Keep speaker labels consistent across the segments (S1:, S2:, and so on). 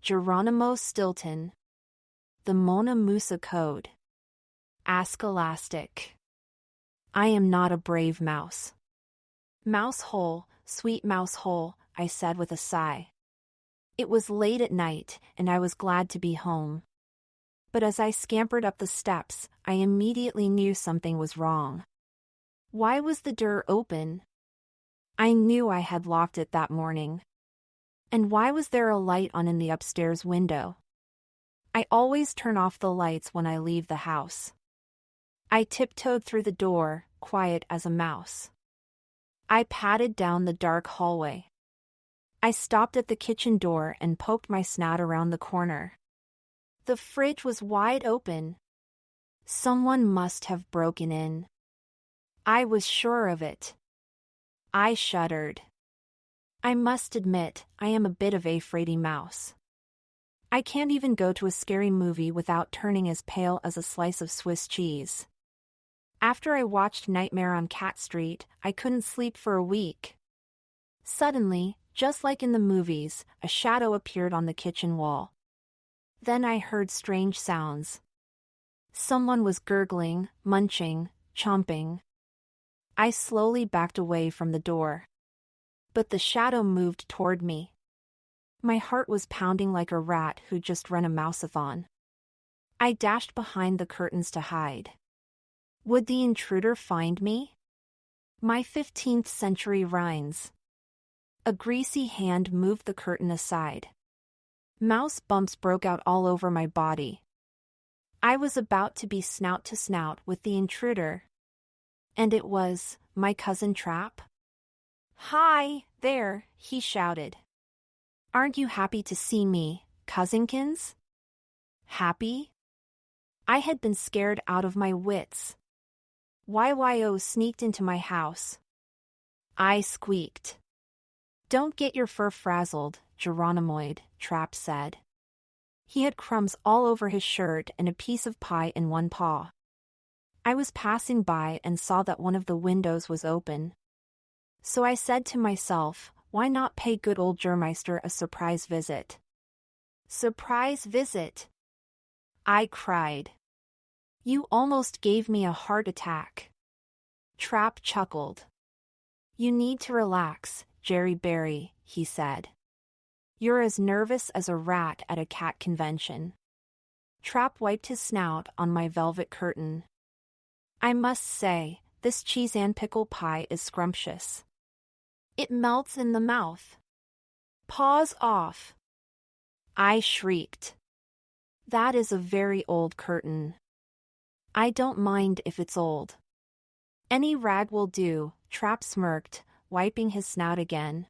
S1: Geronimo Stilton. The MOUSA Code. Ask Elastic. I am not a brave mouse. Mouse hole, sweet mouse hole, I said with a sigh. It was late at night, and I was glad to be home. But as I scampered up the steps, I immediately knew something was wrong. Why was the door open? I knew I had locked it that morning. And why was there a light on in the upstairs window? I always turn off the lights when I leave the house. I tiptoed through the door, quiet as a mouse. I padded down the dark hallway. I stopped at the kitchen door and poked my snout around the corner. The fridge was wide open. Someone must have broken in. I was sure of it. I shuddered. I must admit, I am a bit of a fraidy mouse. I can't even go to a scary movie without turning as pale as a slice of Swiss cheese. After I watched Nightmare on Cat Street, I couldn't sleep for a week. Suddenly, just like in the movies, a shadow appeared on the kitchen wall. Then I heard strange sounds. Someone was gurgling, munching, chomping. I slowly backed away from the door. But the shadow moved toward me. My heart was pounding like a rat who'd just run a mouseathon. I dashed behind the curtains to hide. Would the intruder find me? My 15th century rhymes. A greasy hand moved the curtain aside. Mouse bumps broke out all over my body. I was about to be snout to snout with the intruder. And it was my cousin Trap. "Hi, there," he shouted. "Aren't you happy to see me, cousinkins?" Happy? I had been scared out of my wits. YYO sneaked into my house. I squeaked. "Don't get your fur frazzled, Geronimoid," Trap said. He had crumbs all over his shirt and a piece of pie in one paw. I was passing by and saw that one of the windows was open. So I said to myself, why not pay good old Germeister a surprise visit? Surprise visit? I cried. You almost gave me a heart attack. Trap chuckled. You need to relax, Jerry Berry, he said. You're as nervous as a rat at a cat convention. Trap wiped his snout on my velvet curtain. I must say, this cheese and pickle pie is scrumptious. It melts in the mouth. Paws off. I shrieked. That is a very old curtain. I don't mind if it's old. Any rag will do, Trap smirked, wiping his snout again.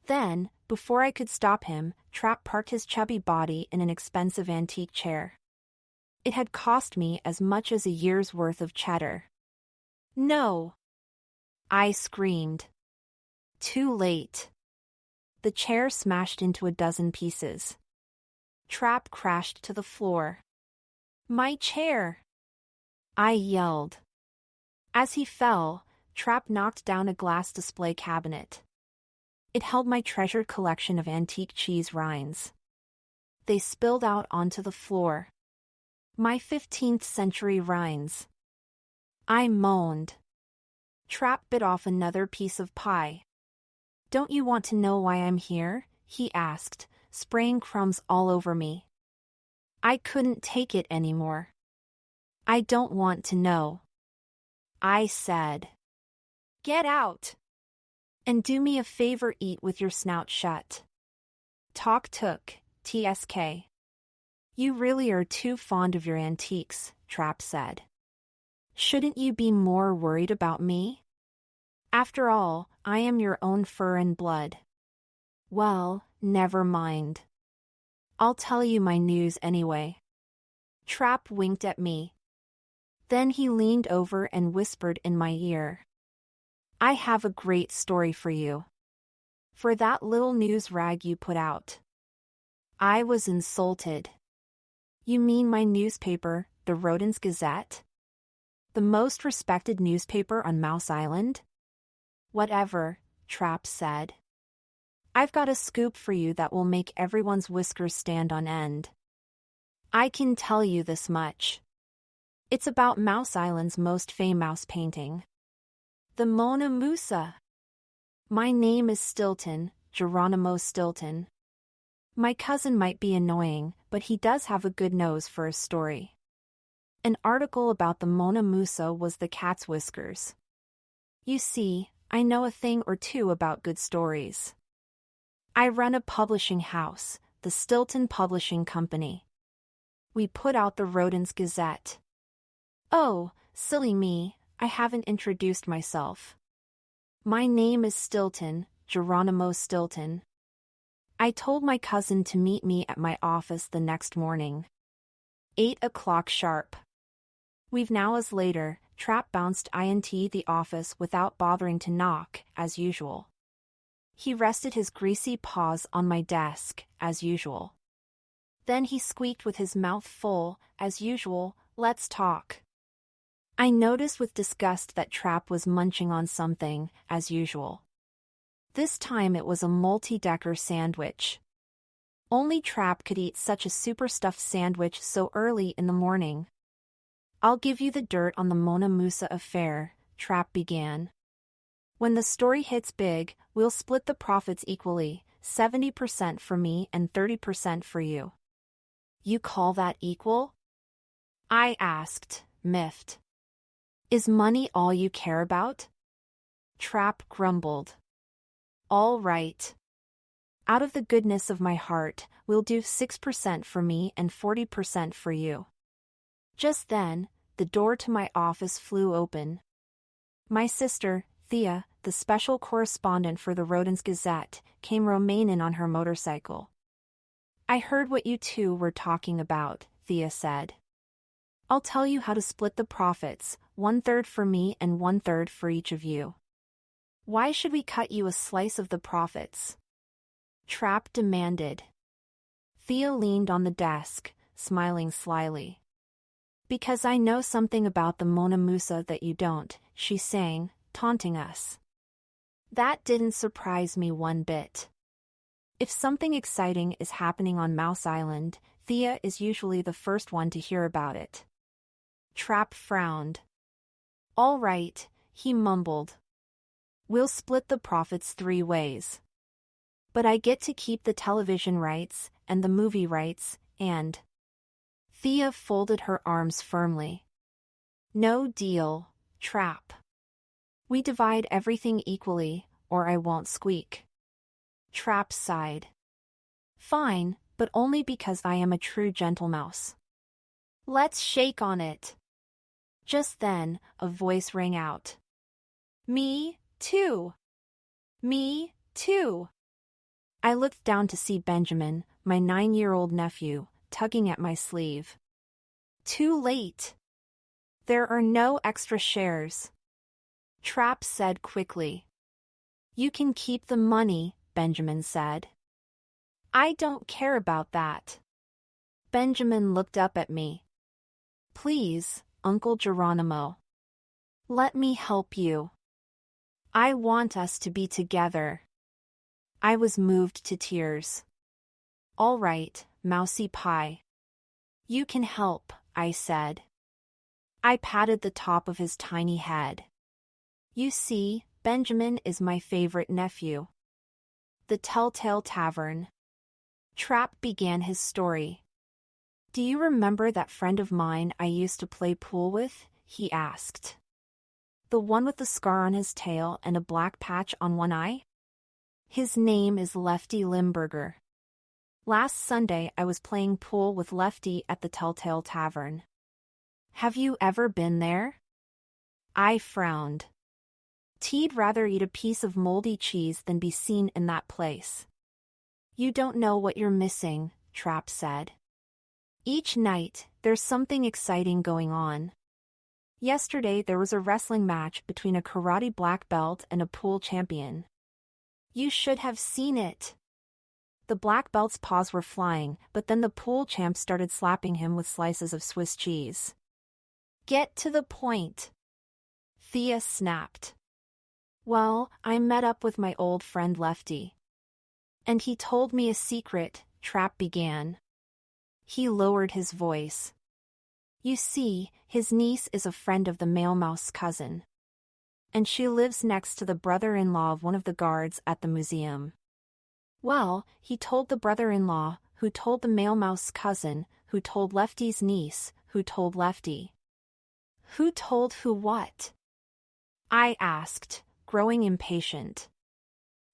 S1: Then, before I could stop him, Trap parked his chubby body in an expensive antique chair. It had cost me as much as a year's worth of cheddar. No! I screamed. Too late. The chair smashed into a dozen pieces. Trap crashed to the floor. My chair! I yelled. As he fell, Trap knocked down a glass display cabinet. It held my treasured collection of antique cheese rinds. They spilled out onto the floor. My 15th century rinds. I moaned. Trap bit off another piece of pie. Don't you want to know why I'm here? He asked, spraying crumbs all over me. I couldn't take it anymore. I don't want to know. I said. Get out! And do me a favor, eat with your snout shut. Talk took, TSK. You really are too fond of your antiques, Trap said. Shouldn't you be more worried about me? After all, I am your own fur and blood. Well, never mind. I'll tell you my news anyway. Trap winked at me. Then he leaned over and whispered in my ear. I have a great story for you. For that little news rag you put out. I was insulted. You mean my newspaper, the Rodents Gazette? The most respected newspaper on Mouse Island? Whatever, Trap said. I've got a scoop for you that will make everyone's whiskers stand on end. I can tell you this much. It's about Mouse Island's most famous painting. The Mona MOUSA. My name is Stilton, Geronimo Stilton. My cousin might be annoying, but he does have a good nose for a story. An article about the Mona MOUSA was the cat's whiskers. You see, I know a thing or two about good stories. I run a publishing house, the Stilton Publishing Company. We put out the Rodents Gazette. Oh, silly me, I haven't introduced myself. My name is Stilton, Geronimo Stilton. I told my cousin to meet me at my office the next morning. 8 o'clock sharp. We've now as later, Trap bounced into the office without bothering to knock, as usual. He rested his greasy paws on my desk, as usual. Then he squeaked with his mouth full, as usual, let's talk. I noticed with disgust that Trap was munching on something, as usual. This time it was a multi-decker sandwich. Only Trap could eat such a super stuffed sandwich so early in the morning. I'll give you the dirt on the Mona MOUSA affair, Trap began. When the story hits big, we'll split the profits equally, 70% for me and 30% for you. You call that equal? I asked, miffed. Is money all you care about? Trap grumbled. All right. Out of the goodness of my heart, we'll do 6% for me and 40% for you. Just then, the door to my office flew open. My sister, Thea, the special correspondent for the Rodents Gazette, came roaming in on her motorcycle. I heard what you two were talking about, Thea said. I'll tell you how to split the profits, 1/3 for me and 1/3 for each of you. Why should we cut you a slice of the profits? Trap demanded. Thea leaned on the desk, smiling slyly. Because I know something about the Mona MOUSA that you don't, she sang, taunting us. That didn't surprise me one bit. If something exciting is happening on Mouse Island, Thea is usually the first one to hear about it. Trap frowned. All right, he mumbled. We'll split the profits 3 ways. But I get to keep the television rights, and the movie rights, and... Thea folded her arms firmly. No deal, Trap. We divide everything equally, or I won't squeak. Trap sighed. Fine, but only because I am a true gentlemouse. Let's shake on it. Just then, a voice rang out. Me, too. Me, too. I looked down to see Benjamin, my 9-year-old nephew, tugging at my sleeve. Too late. There are no extra shares. Trap said quickly. You can keep the money, Benjamin said. I don't care about that. Benjamin looked up at me. Please, Uncle Geronimo. Let me help you. I want us to be together. I was moved to tears. All right, Mousy Pie. You can help, I said. I patted the top of his tiny head. You see, Benjamin is my favorite nephew. The Telltale Tavern. Trap began his story. Do you remember that friend of mine I used to play pool with? He asked. The one with the scar on his tail and a black patch on one eye? His name is Lefty Limburger. Last Sunday I was playing pool with Lefty at the Telltale Tavern. Have you ever been there? I frowned. T'd rather eat a piece of moldy cheese than be seen in that place. You don't know what you're missing, Trap said. Each night, there's something exciting going on. Yesterday there was a wrestling match between a karate black belt and a pool champion. You should have seen it. The black belt's paws were flying, but then the pool champ started slapping him with slices of Swiss cheese. Get to the point. Thea snapped. Well, I met up with my old friend Lefty. And he told me a secret, Trap began. He lowered his voice. You see, his niece is a friend of the male mouse cousin. And she lives next to the brother-in-law of one of the guards at the museum. Well, he told the brother-in-law, who told the male mouse cousin, who told Lefty's niece, who told Lefty. Who told who what? I asked, growing impatient.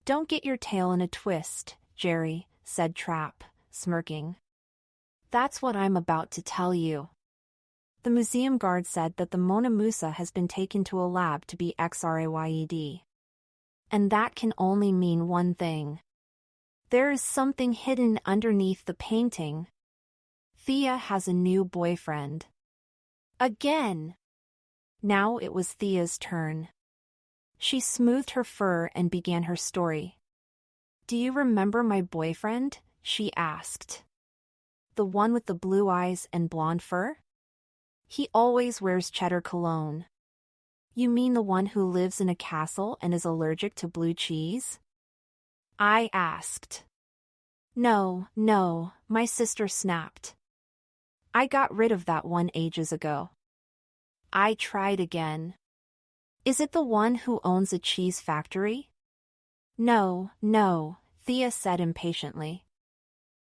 S1: Don't get your tail in a twist, Jerry, said Trap, smirking. That's what I'm about to tell you. The museum guard said that the MOUSA has been taken to a lab to be extrayed. And that can only mean one thing. There is something hidden underneath the painting. Thea has a new boyfriend. Again! Now it was Thea's turn. She smoothed her fur and began her story. Do you remember my boyfriend? She asked. The one with the blue eyes and blonde fur? He always wears cheddar cologne. You mean the one who lives in a castle and is allergic to blue cheese? I asked. No, my sister snapped. I got rid of that one ages ago. I tried again. Is it the one who owns a cheese factory? No, Thea said impatiently.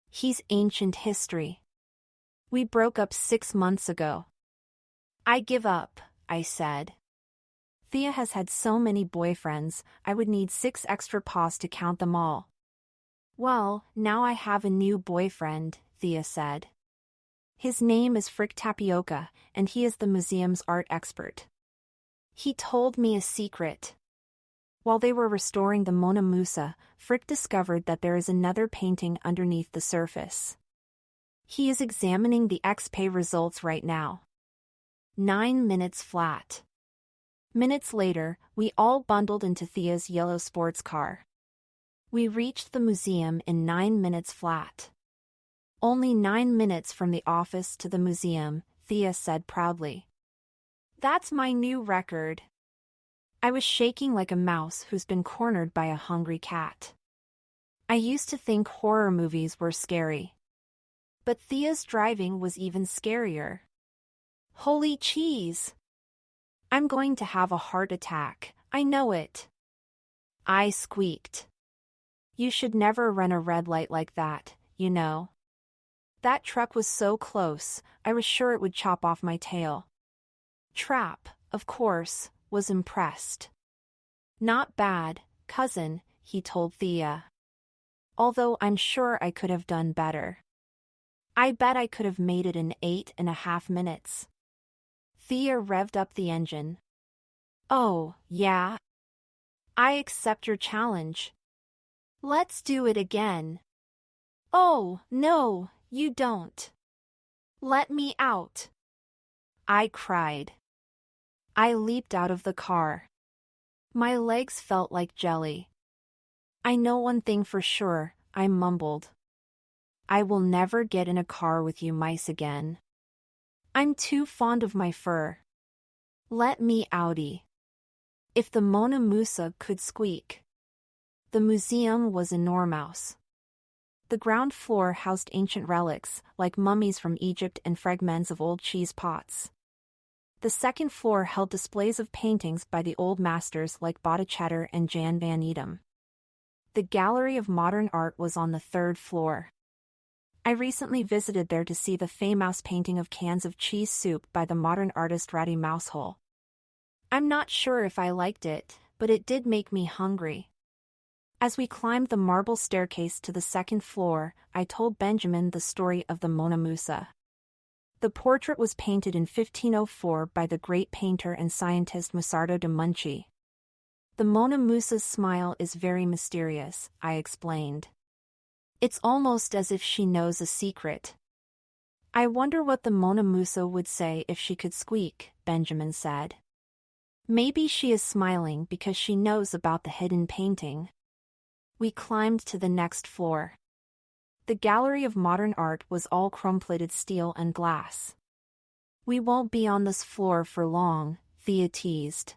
S1: He's ancient history. We broke up 6 months ago. I give up, I said. Thea has had so many boyfriends, I would need 6 extra paws to count them all. Well, now I have a new boyfriend, Thea said. His name is Frick Tapioca, and he is the museum's art expert. He told me a secret. While they were restoring the MOUSA, Frick discovered that there is another painting underneath the surface. He is examining the XP results right now. 9 minutes flat. Minutes later, we all bundled into Thea's yellow sports car. We reached the museum in 9 minutes flat. Only 9 minutes from the office to the museum, Thea said proudly. That's my new record. I was shaking like a mouse who's been cornered by a hungry cat. I used to think horror movies were scary. But Thea's driving was even scarier. Holy cheese! I'm going to have a heart attack, I know it. I squeaked. You should never run a red light like that, you know. That truck was so close, I was sure it would chop off my tail. Trap, of course, was impressed. Not bad, cousin, he told Thea. Although I'm sure I could have done better. I bet I could have made it in 8.5 minutes. Thea revved up the engine. Oh, yeah? I accept your challenge. Let's do it again. Oh, no, you don't. Let me out. I cried. I leaped out of the car. My legs felt like jelly. I know one thing for sure, I mumbled. I will never get in a car with you mice again. I'm too fond of my fur. Let me outie. If the MOUSA could squeak. The museum was enormous. The ground floor housed ancient relics, like mummies from Egypt and fragments of old cheese pots. The second floor held displays of paintings by the old masters like Botticelli and Jan van Eeden. The Gallery of Modern Art was on the 3rd floor. I recently visited there to see the famous painting of cans of cheese soup by the modern artist Ratty Mousehole. I'm not sure if I liked it, but it did make me hungry. As we climbed the marble staircase to the 2nd floor, I told Benjamin the story of the MOUSA. The portrait was painted in 1504 by the great painter and scientist Musardo de Munchi. The MOUSA's smile is very mysterious, I explained. It's almost as if she knows a secret. I wonder what the MOUSA would say if she could squeak, Benjamin said. Maybe she is smiling because she knows about the hidden painting. We climbed to the next floor. The Gallery of Modern Art was all chrome-plated steel and glass. We won't be on this floor for long, Thea teased.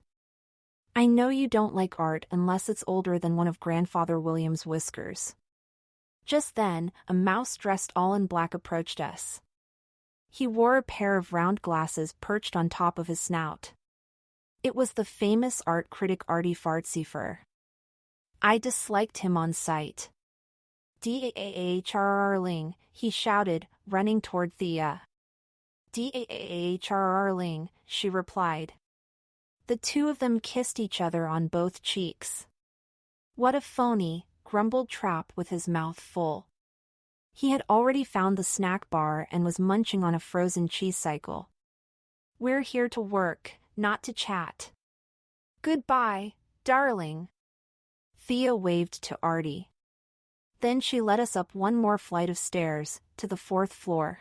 S1: I know you don't like art unless it's older than one of Grandfather William's whiskers. Just then, a mouse dressed all in black approached us. He wore a pair of round glasses perched on top of his snout. It was the famous art critic Artie Fartsifer. I disliked him on sight. Darling, he shouted, running toward Thea. Darling, she replied. The two of them kissed each other on both cheeks. What a phony, grumbled Trap with his mouth full. He had already found the snack bar and was munching on a frozen cheese cycle. We're here to work, not to chat. Goodbye, darling. Thea waved to Artie. Then she led us up one more flight of stairs, to the 4th floor.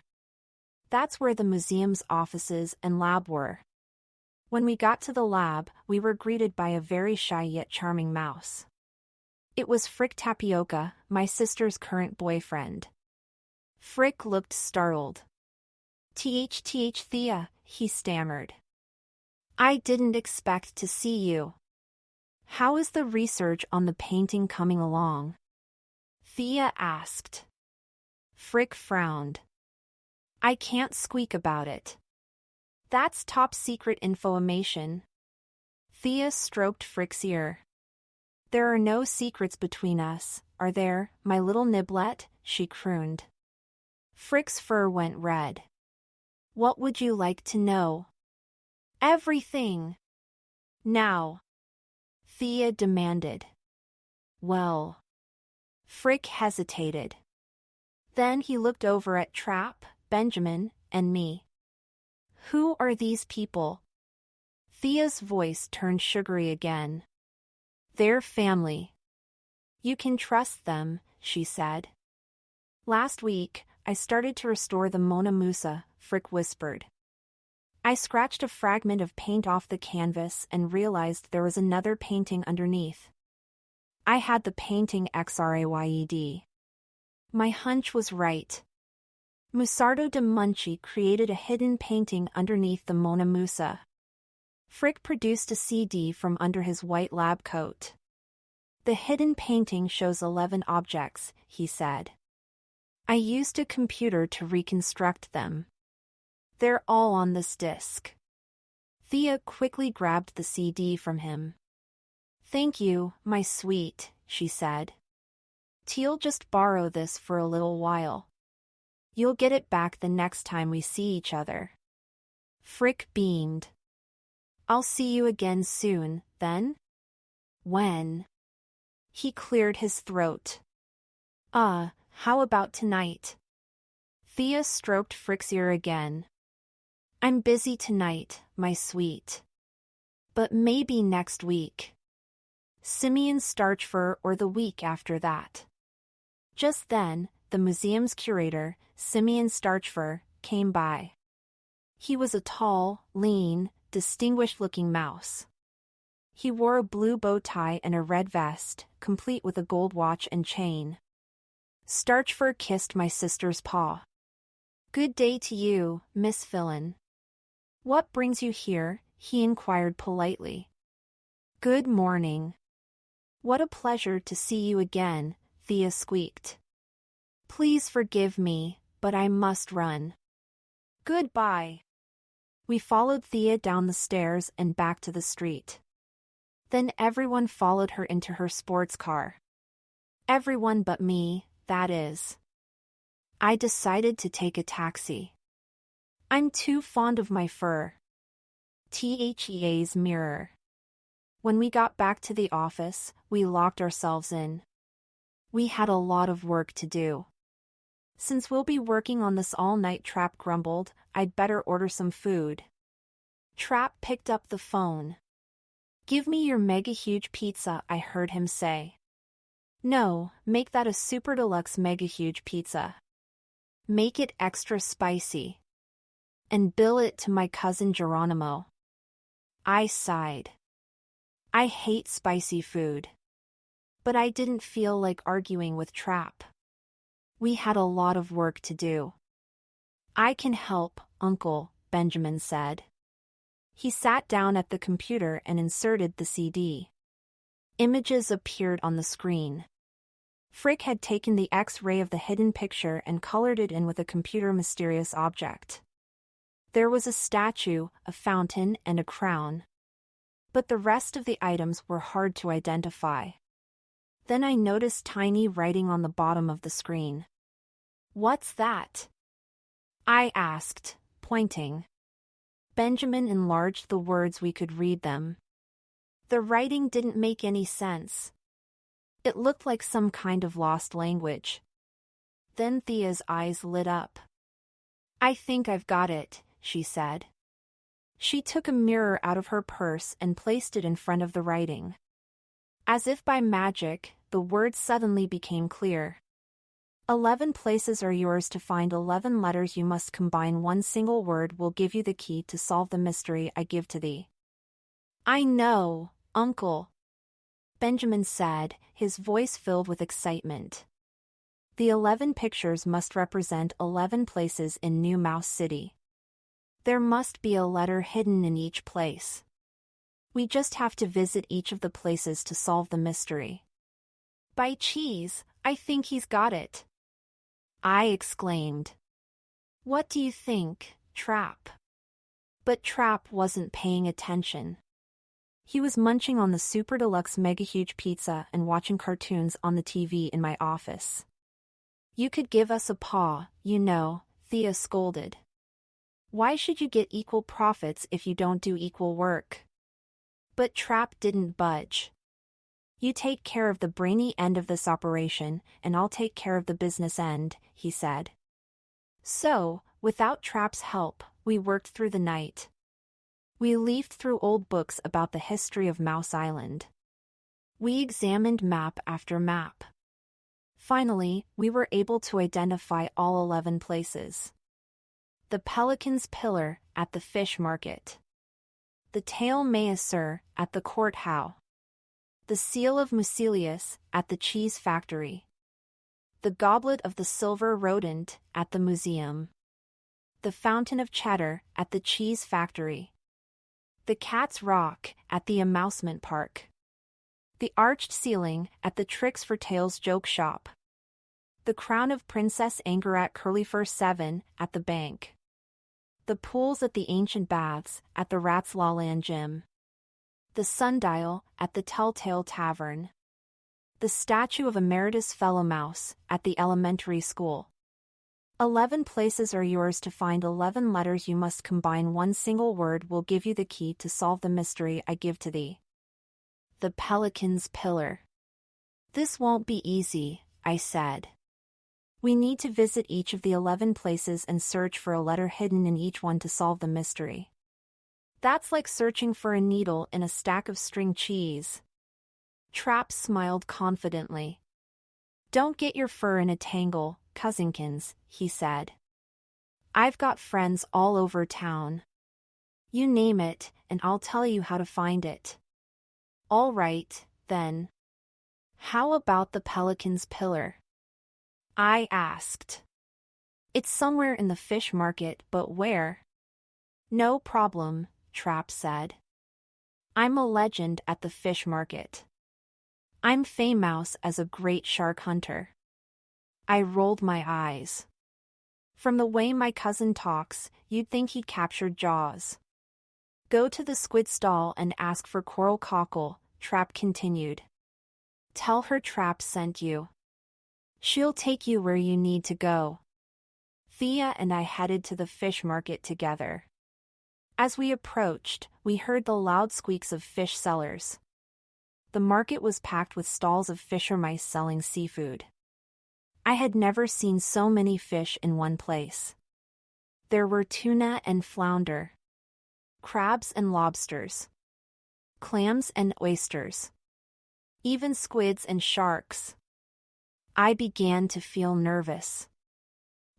S1: That's where the museum's offices and lab were. When we got to the lab, we were greeted by a very shy yet charming mouse. It was Frick Tapioca, my sister's current boyfriend. Frick looked startled. Thea, he stammered. I didn't expect to see you. How is the research on the painting coming along? Thea asked. Frick frowned. I can't squeak about it. That's top secret information. Thea stroked Frick's ear. There are no secrets between us, are there, my little niblet? She crooned. Frick's fur went red. What would you like to know? Everything. Now. Thea demanded. Well. Frick hesitated. Then he looked over at Trap, Benjamin, and me. Who are these people? Thea's voice turned sugary again. They're family. You can trust them, she said. Last week, I started to restore the Mona MOUSA, Frick whispered. I scratched a fragment of paint off the canvas and realized there was another painting underneath. I had the painting XRAYED. My hunch was right. Musardo de Munchi created a hidden painting underneath the Mona MOUSA. Frick produced a CD from under his white lab coat. The hidden painting shows 11 objects, he said. I used a computer to reconstruct them. They're all on this disc. Thea quickly grabbed the CD from him. Thank you, my sweet, she said. Teal just borrow this for a little while. You'll get it back the next time we see each other. Frick beamed. I'll see you again soon, then? When? He cleared his throat. How about tonight? Thea stroked Frick's ear again. I'm busy tonight, my sweet. But maybe next week. Simeon Starchfur or the week after that. Just then, the museum's curator, Simeon Starchfur, came by. He was a tall, lean, distinguished-looking mouse. He wore a blue bow tie and a red vest, complete with a gold watch and chain. Starchfur kissed my sister's paw. Good day to you, Miss Fillon. What brings you here? He inquired politely. Good morning. What a pleasure to see you again, Thea squeaked. Please forgive me, but I must run. Goodbye. We followed Thea down the stairs and back to the street. Then everyone followed her into her sports car. Everyone but me, that is. I decided to take a taxi. I'm too fond of my fur. THEA's mirror. When we got back to the office, we locked ourselves in. We had a lot of work to do. Since we'll be working on this all night, Trap grumbled, I'd better order some food. Trap picked up the phone. Give me your mega huge pizza, I heard him say. No, make that a super deluxe mega huge pizza. Make it extra spicy. And bill it to my cousin Geronimo. I sighed. I hate spicy food. But I didn't feel like arguing with Trap. We had a lot of work to do. I can help, Uncle, Benjamin said. He sat down at the computer and inserted the CD. Images appeared on the screen. Frick had taken the X-ray of the hidden picture and colored it in with a computer mysterious object. There was a statue, a fountain, and a crown. But the rest of the items were hard to identify. Then I noticed tiny writing on the bottom of the screen. "What's that?" I asked, pointing. Benjamin enlarged the words we could read them. The writing didn't make any sense. It looked like some kind of lost language. Then Thea's eyes lit up. "I think I've got it," she said. She took a mirror out of her purse and placed it in front of the writing. As if by magic, the words suddenly became clear. 11 places are yours to find 11 letters you must combine. One single word will give you the key to solve the mystery I give to thee. "I know, Uncle," Benjamin said, his voice filled with excitement. The 11 pictures must represent 11 places in New Mouse City. There must be a letter hidden in each place. We just have to visit each of the places to solve the mystery. "By cheese, I think he's got it," I exclaimed. "What do you think, Trap?" But Trap wasn't paying attention. He was munching on the super deluxe mega huge pizza and watching cartoons on the TV in my office. "You could give us a paw, you know," Thea scolded. "Why should you get equal profits if you don't do equal work?" But Trap didn't budge. "You take care of the brainy end of this operation, and I'll take care of the business end," he said. So, without Trap's help, we worked through the night. We leafed through old books about the history of Mouse Island. We examined map after map. Finally, we were able to identify all 11 places. The Pelican's Pillar at the fish market. The Tail Maesser at the courthouse. The Seal of Mucilius at the cheese factory. The Goblet of the Silver Rodent at the museum. The Fountain of Cheddar at the cheese factory. The Cat's Rock at the amusement park. The Arched Ceiling at the Tricks for Tales joke shop. The Crown of Princess Anger at Curlyfur 7 at the bank. The Pools at the Ancient Baths at the Rat's Lawland Gym. The Sundial at the Telltale Tavern. The Statue of Emeritus Fellow Mouse at the elementary school. 11 places are yours to find 11 letters you must combine. One single word will give you the key to solve the mystery I give to thee. The Pelican's Pillar. "This won't be easy," I said. "We need to visit each of the 11 places and search for a letter hidden in each one to solve the mystery. That's like searching for a needle in a stack of string cheese." Trap smiled confidently. "Don't get your fur in a tangle, cousinkins," he said. "I've got friends all over town. You name it, and I'll tell you how to find it." "All right, then. How about the Pelican's Pillar?" I asked. "It's somewhere in the fish market, but where?" "No problem," Trap said. "I'm a legend at the fish market. I'm famous as a great shark hunter." I rolled my eyes. From the way my cousin talks, you'd think he captured Jaws. "Go to the squid stall and ask for Coral Cockle," Trap continued. "Tell her Trap sent you. She'll take you where you need to go." Thea and I headed to the fish market together. As we approached, we heard the loud squeaks of fish sellers. The market was packed with stalls of fisher mice selling seafood. I had never seen so many fish in one place. There were tuna and flounder, crabs and lobsters, clams and oysters, even squids and sharks. I began to feel nervous.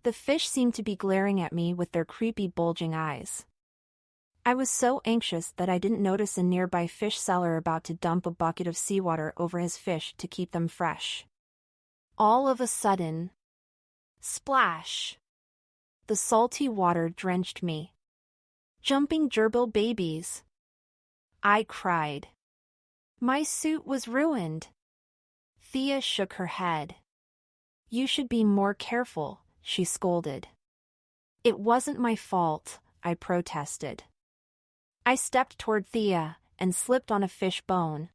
S1: The fish seemed to be glaring at me with their creepy bulging eyes. I was so anxious that I didn't notice a nearby fish seller about to dump a bucket of seawater over his fish to keep them fresh. All of a sudden, splash! The salty water drenched me. "Jumping gerbil babies!" I cried. My suit was ruined. Thea shook her head. You should be more careful, she scolded. It wasn't my fault, I protested. I stepped toward Thea and slipped on a fish bone.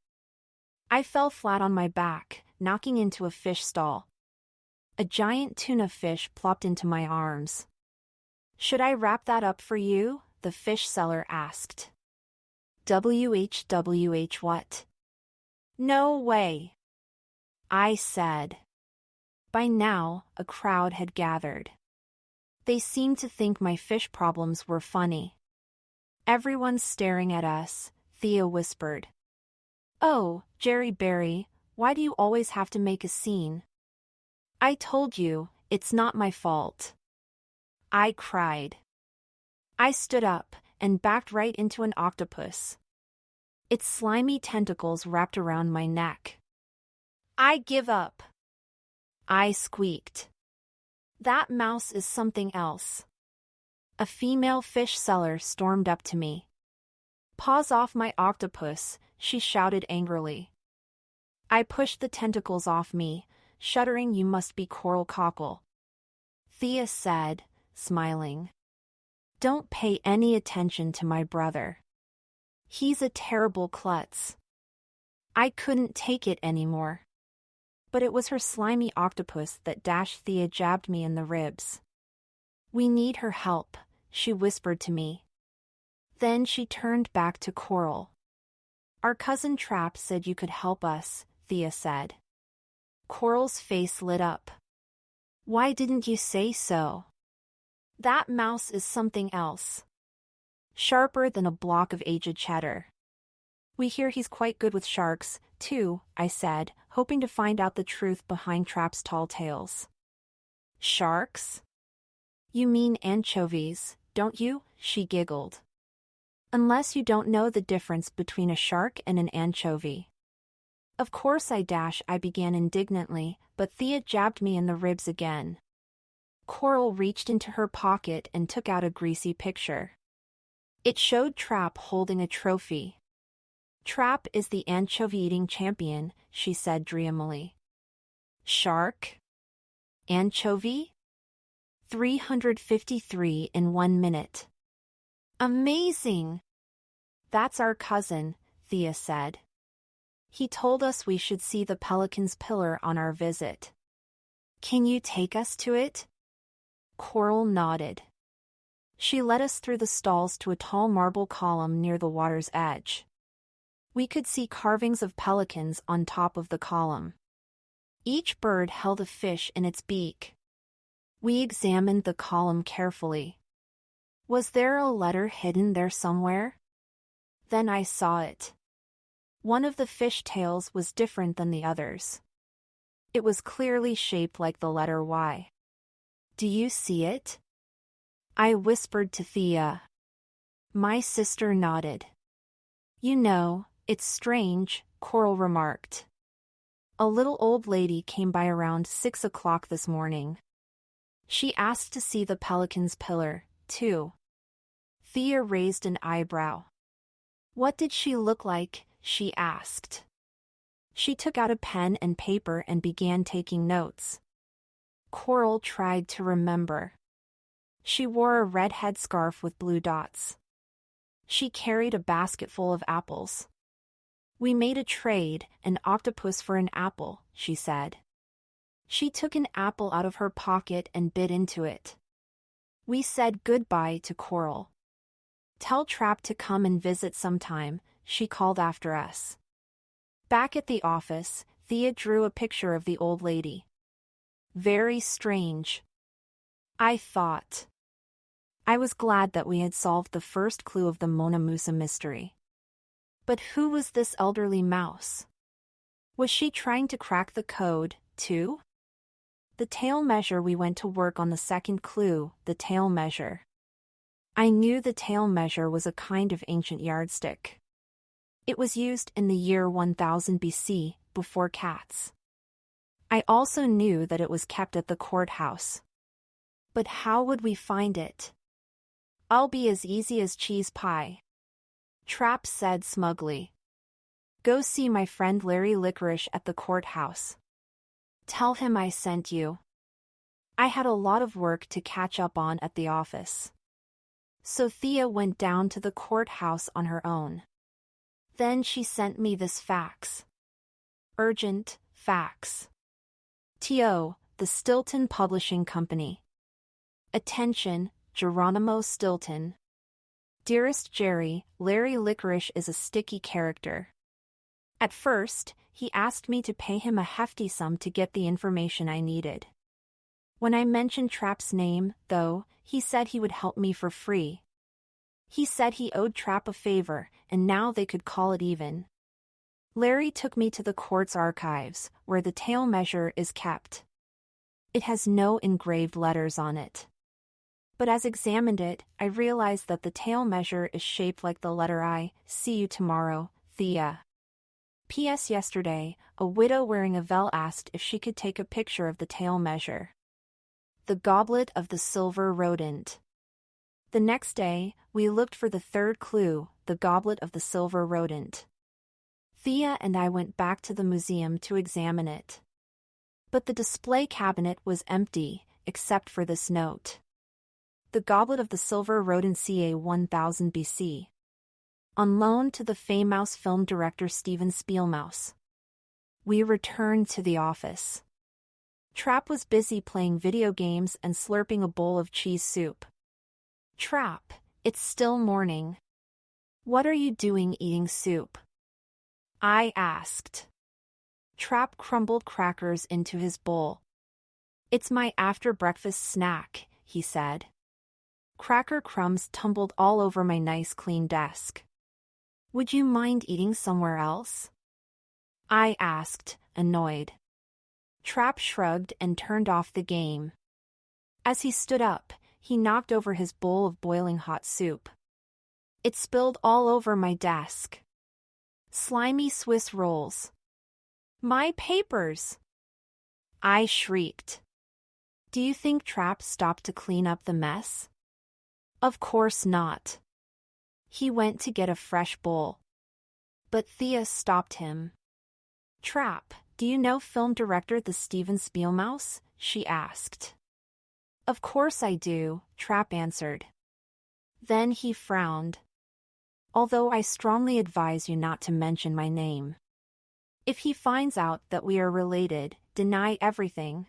S1: I fell flat on my back, knocking into a fish stall. A giant tuna fish plopped into my arms. Should I wrap that up for you? The fish seller asked. WH what? No way, I said. By now, a crowd had gathered. They seemed to think my fish problems were funny. Everyone's staring at us, Thea whispered. Oh, Jerry Berry, why do you always have to make a scene? I told you, it's not my fault. I cried. I stood up and backed right into an octopus. Its slimy tentacles wrapped around my neck. I give up, I squeaked. That mouse is something else. A female fish seller stormed up to me. Paws off my octopus, she shouted angrily. I pushed the tentacles off me, shuddering. You must be Coral Cockle. Thea said, smiling. Don't pay any attention to my brother. He's a terrible klutz. I couldn't take it anymore. But it was her slimy octopus that Thea jabbed me in the ribs. We need her help, she whispered to me. Then she turned back to Coral. Our cousin Trap said you could help us, Thea said. Coral's face lit up. Why didn't you say so? That mouse is something else. Sharper than a block of aged cheddar. We hear he's quite good with sharks, too, I said, hoping to find out the truth behind Trap's tall tales. Sharks? You mean anchovies, don't you? She giggled. Unless you don't know the difference between a shark and an anchovy. Of course I began indignantly, but Thea jabbed me in the ribs again. Coral reached into her pocket and took out a greasy picture. It showed Trap holding a trophy. Trap is the anchovy-eating champion, she said dreamily. Shark? Anchovy? 353 in 1 minute. Amazing! That's our cousin, Thea said. He told us we should see the Pelican's Pillar on our visit. Can you take us to it? Coral nodded. She led us through the stalls to a tall marble column near the water's edge. We could see carvings of pelicans on top of the column. Each bird held a fish in its beak. We examined the column carefully. Was there a letter hidden there somewhere? Then I saw it. One of the fish tails was different than the others. It was clearly shaped like the letter Y. Do you see it? I whispered to Thea. My sister nodded. You know, it's strange, Coral remarked. A little old lady came by around 6 o'clock this morning. She asked to see the Pelican's Pillar, too. Thea raised an eyebrow. What did she look like? She asked. She took out a pen and paper and began taking notes. Coral tried to remember. She wore a red headscarf with blue dots. She carried a basket full of apples. We made a trade, an octopus for an apple, she said. She took an apple out of her pocket and bit into it. We said goodbye to Coral. Tell Trap to come and visit sometime, she called after us. Back at the office, Thea drew a picture of the old lady. Very strange, I thought. I was glad that we had solved the first clue of the MOUSA mystery. But who was this elderly mouse? Was she trying to crack the code, too? The tail measure. We went to work on the second clue, the tail measure. I knew the tail measure was a kind of ancient yardstick. It was used in the year 1000 BC, before cats. I also knew that it was kept at the courthouse. But how would we find it? I'll be as easy as cheese pie, Trap said smugly. Go see my friend Larry Licorice at the courthouse. Tell him I sent you. I had a lot of work to catch up on at the office. So Thea went down to the courthouse on her own. Then she sent me this fax. Urgent, fax. T.O., the Stilton Publishing Company. Attention, Geronimo Stilton. Dearest Jerry, Larry Licorice is a sticky character. At first, he asked me to pay him a hefty sum to get the information I needed. When I mentioned Trap's name, though, he said he would help me for free. He said he owed Trap a favor, and now they could call it even. Larry took me to the court's archives, where the tail measure is kept. It has no engraved letters on it. But as examined it, I realized that the tail measure is shaped like the letter I. See you tomorrow, Thea. P.S. Yesterday, a widow wearing a veil asked if she could take a picture of the tail measure. The goblet of the silver rodent. The next day, we looked for the third clue, the goblet of the silver rodent. Thea and I went back to the museum to examine it. But the display cabinet was empty, except for this note. The goblet of the silver rodent ca 1000 BC. On loan to the famous film director Steven Spielmaus. We returned to the office. Trap was busy playing video games and slurping a bowl of cheese soup. Trap, it's still morning. What are you doing eating soup? I asked. Trap crumbled crackers into his bowl. It's my after-breakfast snack, he said. Cracker crumbs tumbled all over my nice clean desk. Would you mind eating somewhere else? I asked, annoyed. Trap shrugged and turned off the game. As he stood up, he knocked over his bowl of boiling hot soup. It spilled all over my desk. Slimy Swiss rolls. My papers! I shrieked. Do you think Trap stopped to clean up the mess? Of course not. He went to get a fresh bowl. But Thea stopped him. Trap, do you know film director the Steven Spielmaus? She asked. Of course I do, Trap answered. Then he frowned. Although I strongly advise you not to mention my name. If he finds out that we are related, deny everything.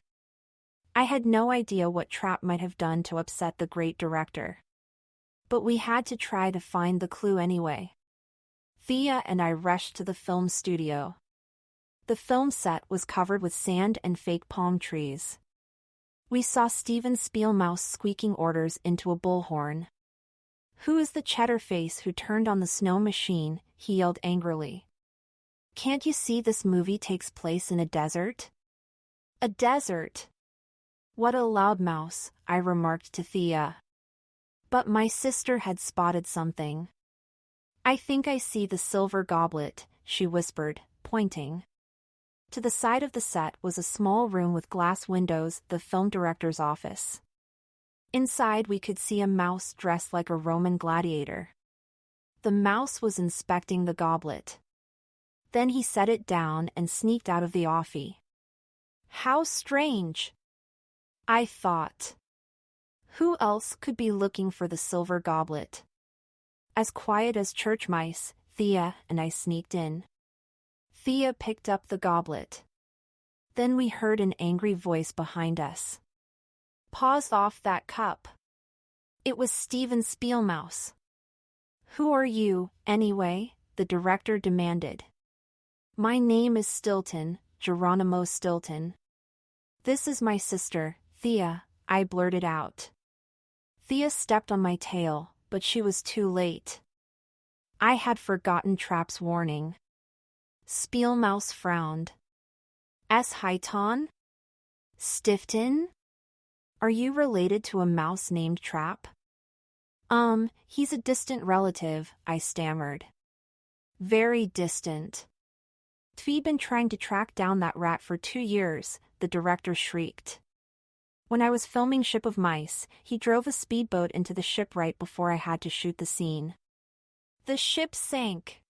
S1: I had no idea what Trap might have done to upset the great director. But we had to try to find the clue anyway. Thea and I rushed to the film studio. The film set was covered with sand and fake palm trees. We saw Steven Spielmaus squeaking orders into a bullhorn. Who is the cheddar face who turned on the snow machine? He yelled angrily. Can't you see this movie takes place in a desert? A desert? What a loudmouth, I remarked to Thea. But my sister had spotted something. I think I see the silver goblet, she whispered, pointing. To the side of the set was a small room with glass windows, the film director's office. Inside we could see a mouse dressed like a Roman gladiator. The mouse was inspecting the goblet. Then he set it down and sneaked out of the office. How strange! I thought. Who else could be looking for the silver goblet? As quiet as church mice, Thea and I sneaked in. Thea picked up the goblet. Then we heard an angry voice behind us. Paws off that cup. It was Steven Spielmaus. Who are you, anyway? The director demanded. My name is Stilton, Geronimo Stilton. This is my sister, Thea, I blurted out. Thea stepped on my tail, but she was too late. I had forgotten Trap's warning. Spielmaus frowned. S. Highton? Stifton? Are you related to a mouse named Trap? He's a distant relative, I stammered. Very distant. We've been trying to track down that rat for 2 years, the director shrieked. When I was filming Ship of Mice, he drove a speedboat into the ship right before I had to shoot the scene. The ship sank.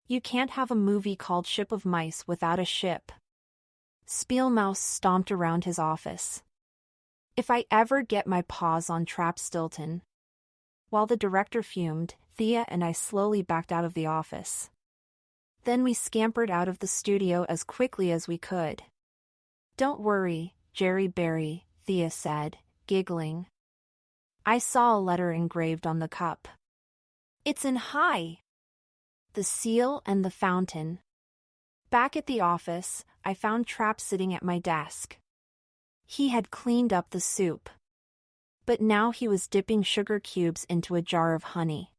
S1: You can't have a movie called Ship of Mice without a ship. Spielmaus stomped around his office. If I ever get my paws on Trap Stilton. While the director fumed, Thea and I slowly backed out of the office. Then we scampered out of the studio as quickly as we could. Don't worry, Jerry Berry, Thea said, giggling. I saw a letter engraved on the cup. It's in high. The seal and the fountain. Back at the office, I found Trap sitting at my desk. He had cleaned up the soup. But now he was dipping sugar cubes into a jar of honey.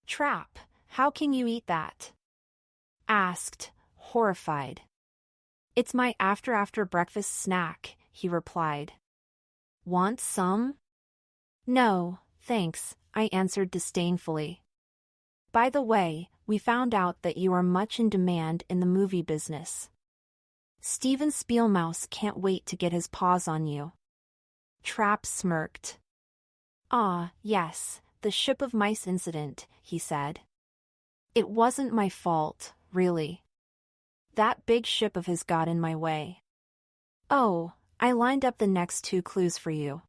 S1: Trap, how can you eat that? Asked, horrified. It's my after breakfast snack, he replied. Want some? No, thanks, I answered disdainfully. By the way, we found out that you are much in demand in the movie business. Steven Spielmouse can't wait to get his paws on you. Trap smirked. Ah, yes, the ship of mice incident, he said. It wasn't my fault, really. That big ship of his got in my way. Oh, I lined up the next 2 clues for you.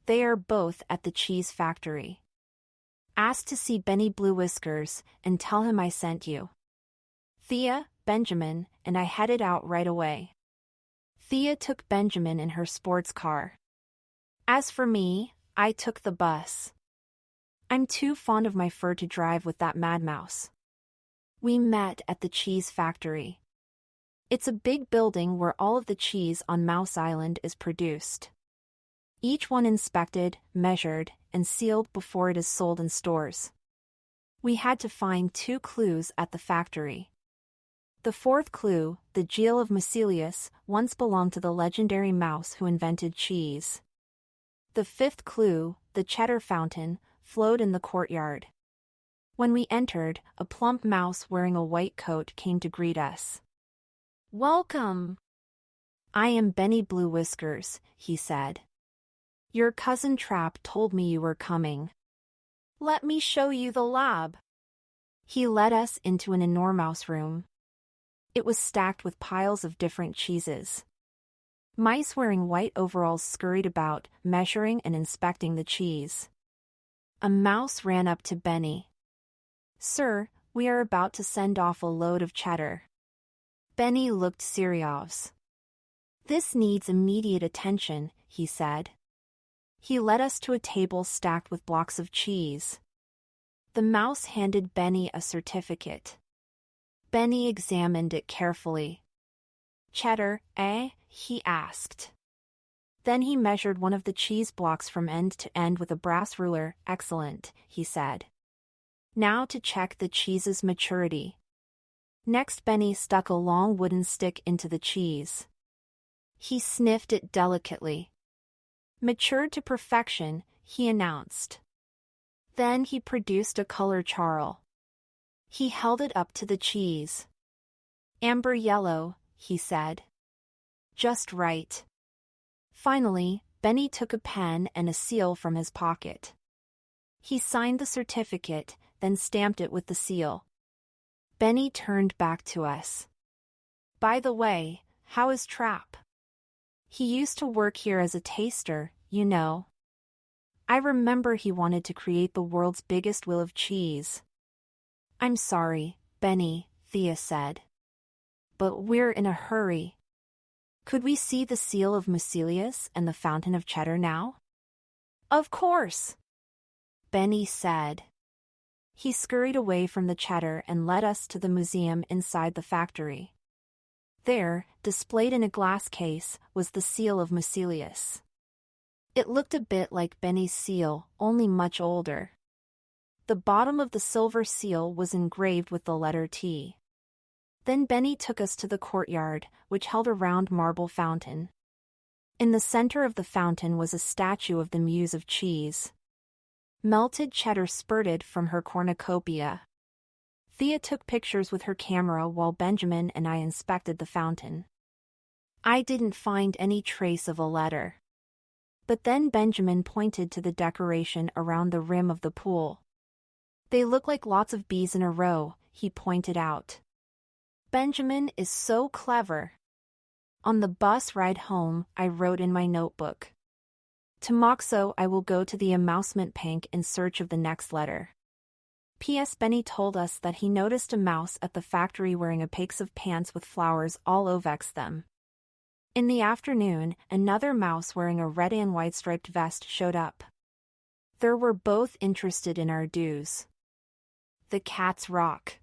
S1: They are both at the cheese factory. Ask to see Benny Blue Whiskers and tell him I sent you. Thea, Benjamin, and I headed out right away. Thea took Benjamin in her sports car. As for me, I took the bus. I'm too fond of my fur to drive with that mad mouse. We met at the cheese factory. It's a big building where all of the cheese on Mouse Island is produced. Each one inspected, measured, and sealed before it is sold in stores. We had to find 2 clues at the factory. The 4th clue, the Geel of Marsilius, once belonged to the legendary mouse who invented cheese. The 5th clue, the cheddar fountain, flowed in the courtyard. When we entered, a plump mouse wearing a white coat came to greet us. Welcome! I am Benny Blue Whiskers, he said. Your cousin Trap told me you were coming. Let me show you the lab. He led us into an enormous room. It was stacked with piles of different cheeses. Mice wearing white overalls scurried about, measuring and inspecting the cheese. A mouse ran up to Benny. Sir, we are about to send off a load of cheddar. Benny looked serious. This needs immediate attention, he said. He led us to a table stacked with blocks of cheese. The mouse handed Benny a certificate. Benny examined it carefully. Cheddar, eh? He asked. Then he measured one of the cheese blocks from end to end with a brass ruler. Excellent, he said. Now to check the cheese's maturity. Next, Benny stuck a long wooden stick into the cheese. He sniffed it delicately. Matured to perfection, he announced. Then he produced a color charl. He held it up to the cheese. Amber yellow, he said. Just right. Finally, Benny took a pen and a seal from his pocket. He signed the certificate, then stamped it with the seal. Benny turned back to us. By the way, how is Trap? He used to work here as a taster, you know. I remember he wanted to create the world's biggest wheel of cheese. I'm sorry, Benny, Thea said. But we're in a hurry. Could we see the seal of Marsilius and the fountain of cheddar now? Of course, Benny said. He scurried away from the cheddar and led us to the museum inside the factory. There, displayed in a glass case, was the seal of Marsilius. It looked a bit like Benny's seal, only much older. The bottom of the silver seal was engraved with the letter T. Then Benny took us to the courtyard, which held a round marble fountain. In the center of the fountain was a statue of the Muse of Cheese. Melted cheddar spurted from her cornucopia. Thea took pictures with her camera while Benjamin and I inspected the fountain. I didn't find any trace of a letter. But then Benjamin pointed to the decoration around the rim of the pool. They look like lots of bees in a row, he pointed out. Benjamin is so clever. On the bus ride home, I wrote in my notebook. Tomorrow I will go to the amusement park in search of the next letter. P.S. Benny told us that he noticed a mouse at the factory wearing a pair of pants with flowers all over them. In the afternoon, another mouse wearing a red and white striped vest showed up. They were both interested in our dues. The cats rock.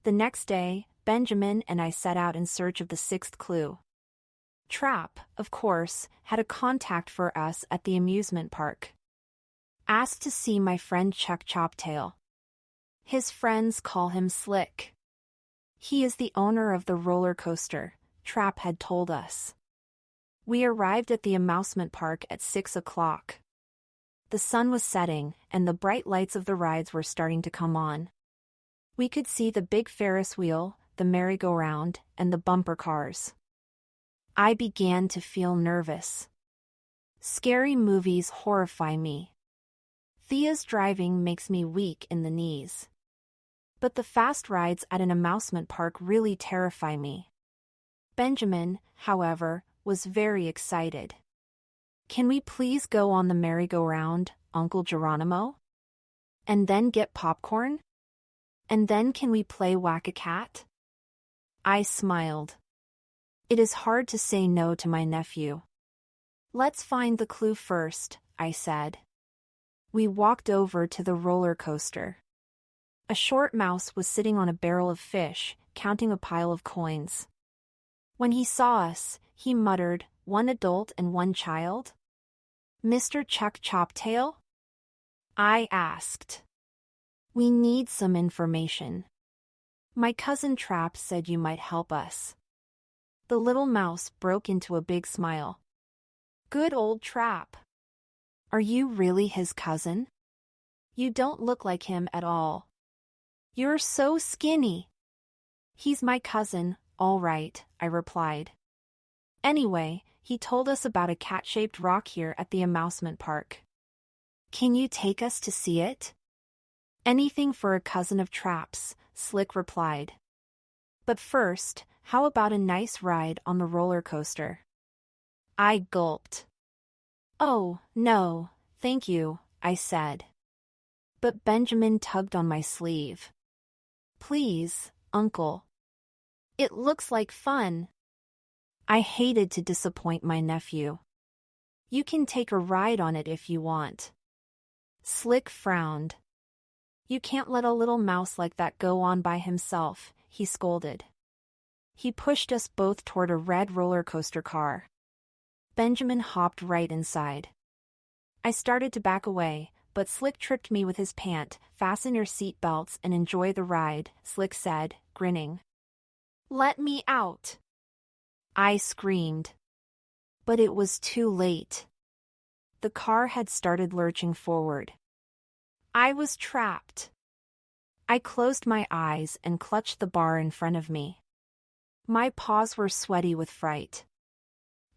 S1: The next day, Benjamin and I set out in search of the sixth clue. Trap, of course, had a contact for us at the amusement park. Asked to see my friend Chuck Choptail. His friends call him Slick. He is the owner of the roller coaster, Trap had told us. We arrived at the amusement park at 6 o'clock. The sun was setting, and the bright lights of the rides were starting to come on. We could see the big Ferris wheel, the merry-go-round, and the bumper cars. I began to feel nervous. Scary movies horrify me. Thea's driving makes me weak in the knees. But the fast rides at an amusement park really terrify me. Benjamin, however, was very excited. Can we please go on the merry-go-round, Uncle Geronimo? And then get popcorn? And then can we play whack-a-cat? I smiled. It is hard to say no to my nephew. Let's find the clue first, I said. We walked over to the roller coaster. A short mouse was sitting on a barrel of fish, counting a pile of coins. When he saw us, he muttered, "One adult and one child?" Mr. Chuck Choptail? I asked. We need some information. My cousin Trap said you might help us. The little mouse broke into a big smile. Good old Trap. Are you really his cousin? You don't look like him at all. You're so skinny. He's my cousin, all right, I replied. Anyway, he told us about a cat-shaped rock here at the amusement park. Can you take us to see it? Anything for a cousin of Trap's, Slick replied. But first, how about a nice ride on the roller coaster? I gulped. Oh, no, thank you, I said. But Benjamin tugged on my sleeve. Please, Uncle. It looks like fun. I hated to disappoint my nephew. You can take a ride on it if you want. Slick frowned. You can't let a little mouse like that go on by himself, he scolded. He pushed us both toward a red roller coaster car. Benjamin hopped right inside. I started to back away, but Slick tripped me with his pant. Fasten your seat belts and enjoy the ride, Slick said, grinning. Let me out! I screamed. But it was too late. The car had started lurching forward. I was trapped. I closed my eyes and clutched the bar in front of me. My paws were sweaty with fright.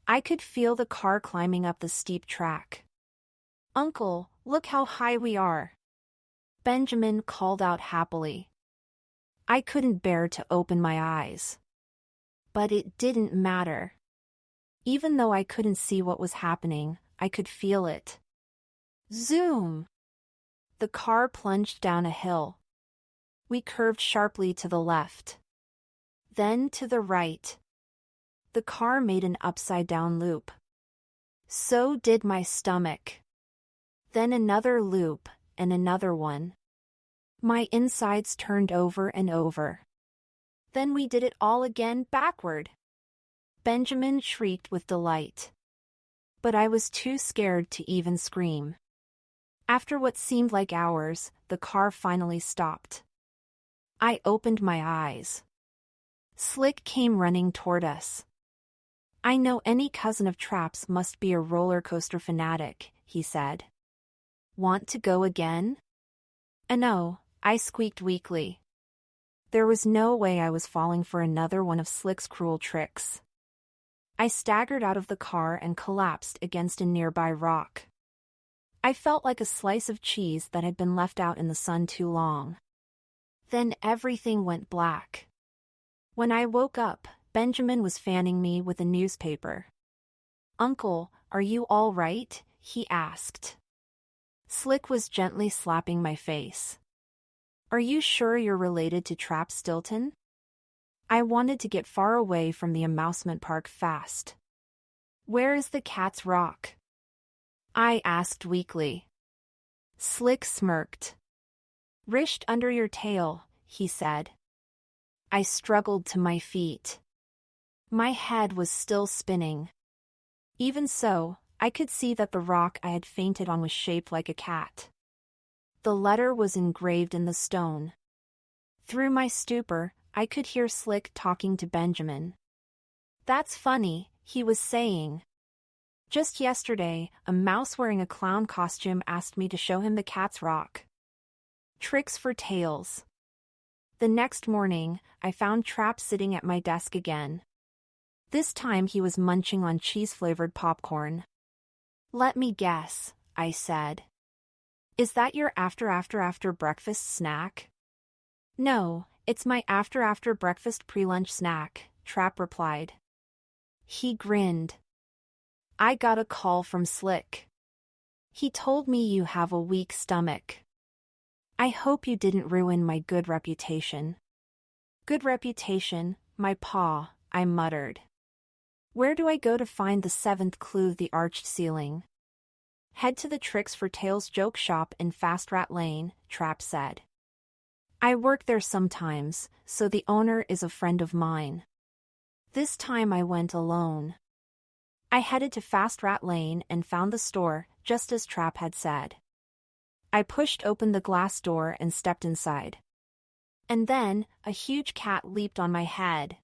S1: I could feel the car climbing up the steep track. Uncle, look how high we are. Benjamin called out happily. I couldn't bear to open my eyes. But it didn't matter. Even though I couldn't see what was happening, I could feel it. Zoom! The car plunged down a hill. We curved sharply to the left. Then to the right. The car made an upside-down loop. So did my stomach. Then another loop, and another one. My insides turned over and over. Then we did it all again backward. Benjamin shrieked with delight. But I was too scared to even scream. After what seemed like hours, the car finally stopped. I opened my eyes. Slick came running toward us. I know any cousin of Trap's must be a roller coaster fanatic, he said. Want to go again? No, I squeaked weakly. There was no way I was falling for another one of Slick's cruel tricks. I staggered out of the car and collapsed against a nearby rock. I felt like a slice of cheese that had been left out in the sun too long. Then everything went black. When I woke up, Benjamin was fanning me with a newspaper. Uncle, are you all right? he asked. Slick was gently slapping my face. Are you sure you're related to Trap Stilton? I wanted to get far away from the amusement park fast. Where is the cat's rock? I asked weakly. Slick smirked. Rished under your tail, he said. I struggled to my feet. My head was still spinning. Even so, I could see that the rock I had fainted on was shaped like a cat. The letter was engraved in the stone. Through my stupor, I could hear Slick talking to Benjamin. That's funny, he was saying. Just yesterday, a mouse wearing a clown costume asked me to show him the cat's rock. Tricks for tails. The next morning, I found Trap sitting at my desk again. This time he was munching on cheese-flavored popcorn. Let me guess, I said. Is that your after breakfast snack? No, it's my after breakfast pre-lunch snack, Trap replied. He grinned. I got a call from Slick. He told me you have a weak stomach. I hope you didn't ruin my good reputation. Good reputation, my paw, I muttered. Where do I go to find the seventh clue of the arched ceiling? Head to the Tricks for Tails joke shop in Fast Rat Lane, Trap said. I work there sometimes, so the owner is a friend of mine. This time I went alone. I headed to Fast Rat Lane and found the store, just as Trap had said. I pushed open the glass door and stepped inside. And then, a huge cat leaped on my head.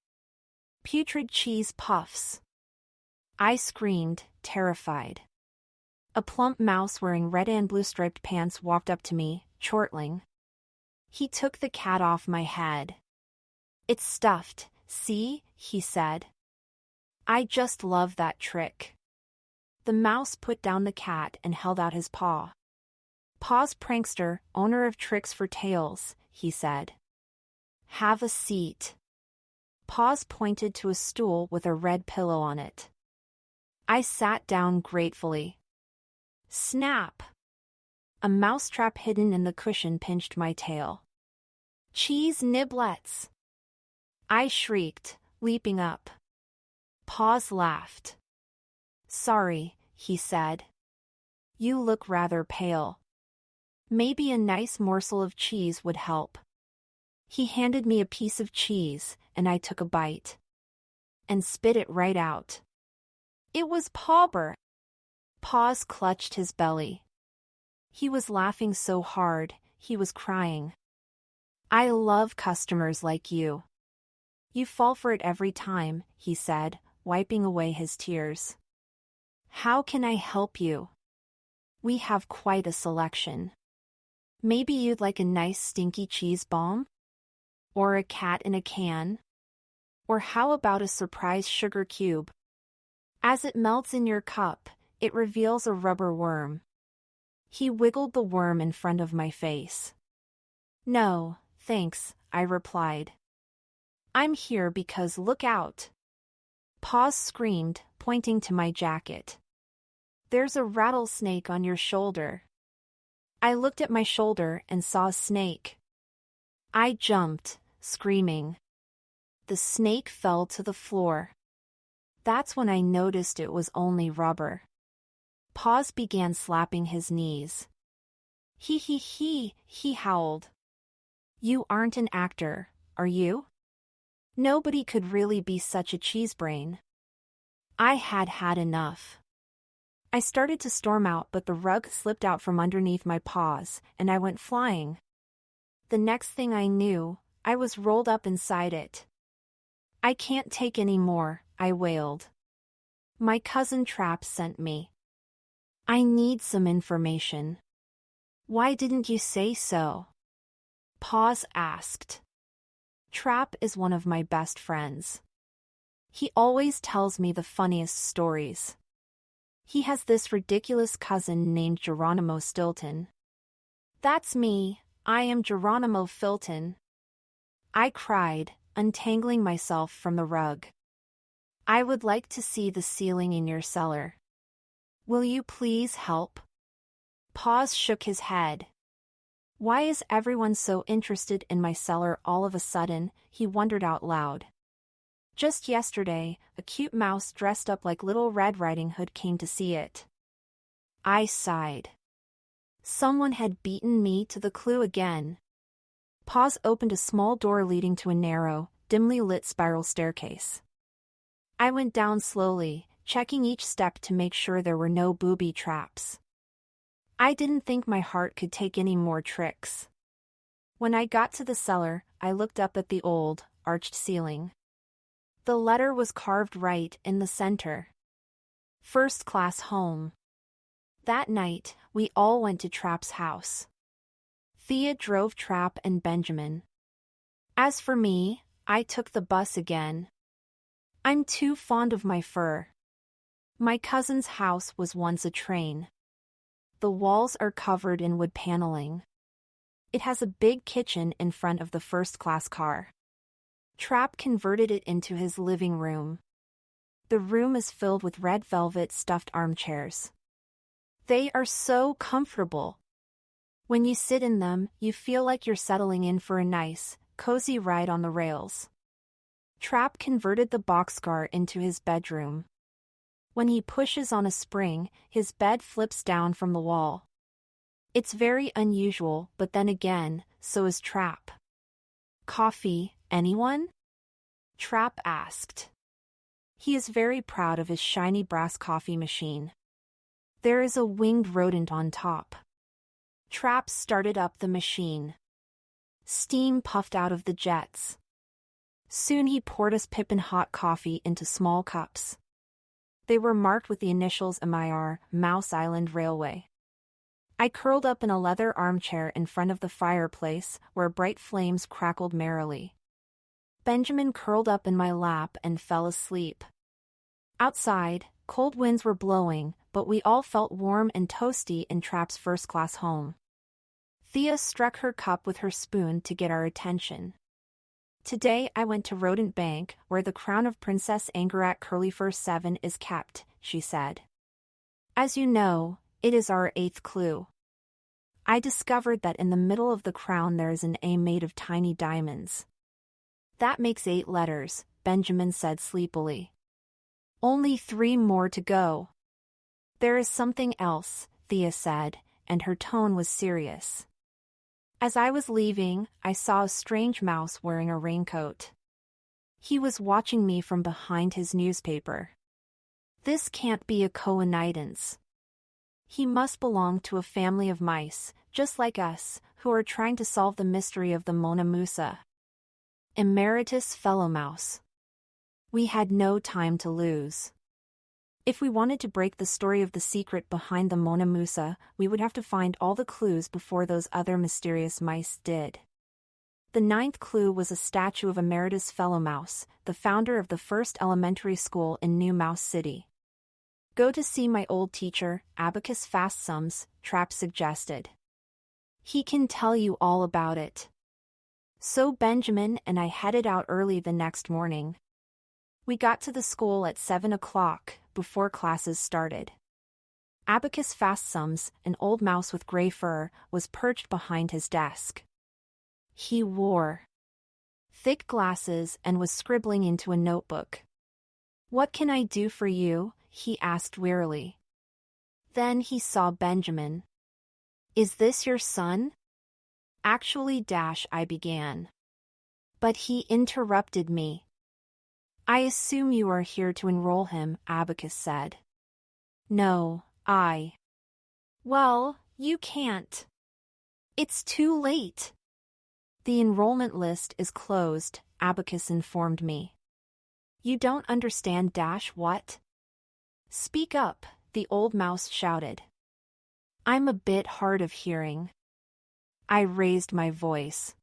S1: Putrid cheese puffs. I screamed, terrified. A plump mouse wearing red and blue striped pants walked up to me, chortling. He took the cat off my head. It's stuffed, see, he said. I just love that trick. The mouse put down the cat and held out his paw. Paws prankster, owner of Tricks for Tails, he said. Have a seat. Paws pointed to a stool with a red pillow on it. I sat down gratefully. Snap! A mousetrap hidden in the cushion pinched my tail. Cheese niblets! I shrieked, leaping up. Paws laughed. Sorry, he said. You look rather pale. Maybe a nice morsel of cheese would help. He handed me a piece of cheese, and I took a bite. And spit it right out. It was Pauber. Paws clutched his belly. He was laughing so hard, he was crying. I love customers like you. You fall for it every time, he said, wiping away his tears. How can I help you? We have quite a selection. Maybe you'd like a nice stinky cheese bomb? Or a cat in a can? Or how about a surprise sugar cube? As it melts in your cup, it reveals a rubber worm. He wiggled the worm in front of my face. No, thanks, I replied. I'm here because look out. Paws screamed, pointing to my jacket. There's a rattlesnake on your shoulder. I looked at my shoulder and saw a snake. I jumped, screaming. The snake fell to the floor. That's when I noticed it was only rubber. Paws began slapping his knees. He howled. You aren't an actor, are you? Nobody could really be such a cheesebrain. I had had enough. I started to storm out, but the rug slipped out from underneath my paws, and I went flying. The next thing I knew, I was rolled up inside it. I can't take any more, I wailed. My cousin Trap sent me. I need some information. Why didn't you say so? Paws asked. Trap is one of my best friends. He always tells me the funniest stories. He has this ridiculous cousin named Geronimo Stilton. That's me, I am Geronimo Stilton. I cried, untangling myself from the rug. I would like to see the ceiling in your cellar. Will you please help? Paws shook his head. Why is everyone so interested in my cellar all of a sudden? He wondered out loud. Just yesterday, a cute mouse dressed up like Little Red Riding Hood came to see it. I sighed. Someone had beaten me to the clue again. Paws opened a small door leading to a narrow, dimly lit spiral staircase. I went down slowly, checking each step to make sure there were no booby traps. I didn't think my heart could take any more tricks. When I got to the cellar, I looked up at the old, arched ceiling. The letter was carved right in the center. First class home. That night, we all went to Trap's house. Thea drove Trap and Benjamin. As for me, I took the bus again. I'm too fond of my fur. My cousin's house was once a train. The walls are covered in wood paneling. It has a big kitchen in front of the first-class car. Trap converted it into his living room. The room is filled with red velvet stuffed armchairs. They are so comfortable. When you sit in them, you feel like you're settling in for a nice, cozy ride on the rails. Trap converted the boxcar into his bedroom. When he pushes on a spring, his bed flips down from the wall. It's very unusual, but then again, so is Trap. Coffee, anyone? Trap asked. He is very proud of his shiny brass coffee machine. There is a winged rodent on top. Trap started up the machine. Steam puffed out of the jets. Soon he poured us pippin' hot coffee into small cups. They were marked with the initials MIR, Mouse Island Railway. I curled up in a leather armchair in front of the fireplace, where bright flames crackled merrily. Benjamin curled up in my lap and fell asleep. Outside, cold winds were blowing, but we all felt warm and toasty in Trap's first-class home. Thea struck her cup with her spoon to get our attention. Today I went to Rodent Bank, where the crown of Princess Angarat Curlyfur 7 is kept, she said. As you know, it is our 8th clue. I discovered that in the middle of the crown there is an A made of tiny diamonds. That makes 8 letters, Benjamin said sleepily. Only 3 more to go. There is something else, Thea said, and her tone was serious. As I was leaving, I saw a strange mouse wearing a raincoat. He was watching me from behind his newspaper. This can't be a coincidence. He must belong to a family of mice, just like us, who are trying to solve the mystery of the MOUSA. Emeritus fellow mouse. We had no time to lose. If we wanted to break the story of the secret behind the MOUSA, we would have to find all the clues before those other mysterious mice did. The 9th clue was a statue of Emeritus Fellow Mouse, the founder of the first elementary school in New Mouse City. Go to see my old teacher, Abacus Fastsums, Trap suggested. He can tell you all about it. So Benjamin and I headed out early the next morning. We got to the school at 7 o'clock, before classes started. Abacus Fastsums, an old mouse with gray fur, was perched behind his desk. He wore thick glasses and was scribbling into a notebook. "What can I do for you?" he asked wearily. Then he saw Benjamin. "Is this your son?" "Actually, I began. But he interrupted me. "I assume you are here to enroll him," Abacus said. "No, Well, you can't. It's too late." "The enrollment list is closed," Abacus informed me. "You don't understand what?" "Speak up," the old mouse shouted. "I'm a bit hard of hearing." I raised my voice.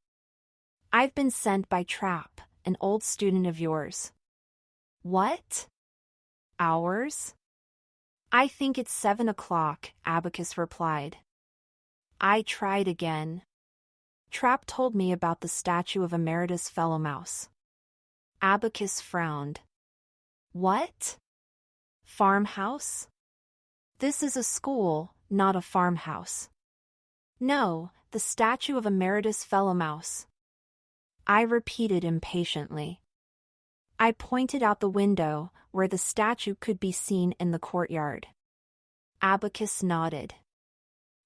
S1: "I've been sent by Trap, an old student of yours." "What? Ours?" "I think it's 7 o'clock," Abacus replied. I tried again. Trap told me about the statue of Emeritus Fellow Mouse. Abacus frowned. "What? Farmhouse?" This is a school, not a farmhouse. No, the statue of Emeritus Fellow Mouse. I repeated impatiently. I pointed out the window, where the statue could be seen in the courtyard. Abacus nodded.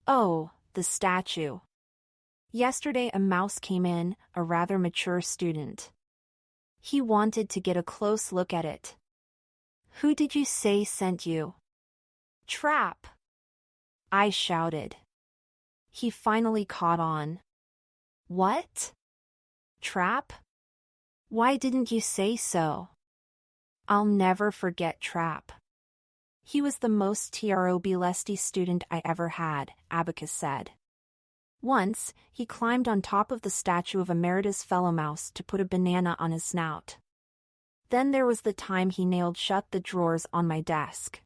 S1: Oh, the statue. Yesterday a mouse came in, a rather mature student. He wanted to get a close look at it. Who did you say sent you? Trap! I shouted. He finally caught on. What? Trap? Why didn't you say so? I'll never forget Trap. He was the most troublesty student I ever had, Abacus said. Once, he climbed on top of the statue of Emeritus Fellow Mouse to put a banana on his snout. Then there was the time he nailed shut the drawers on my desk.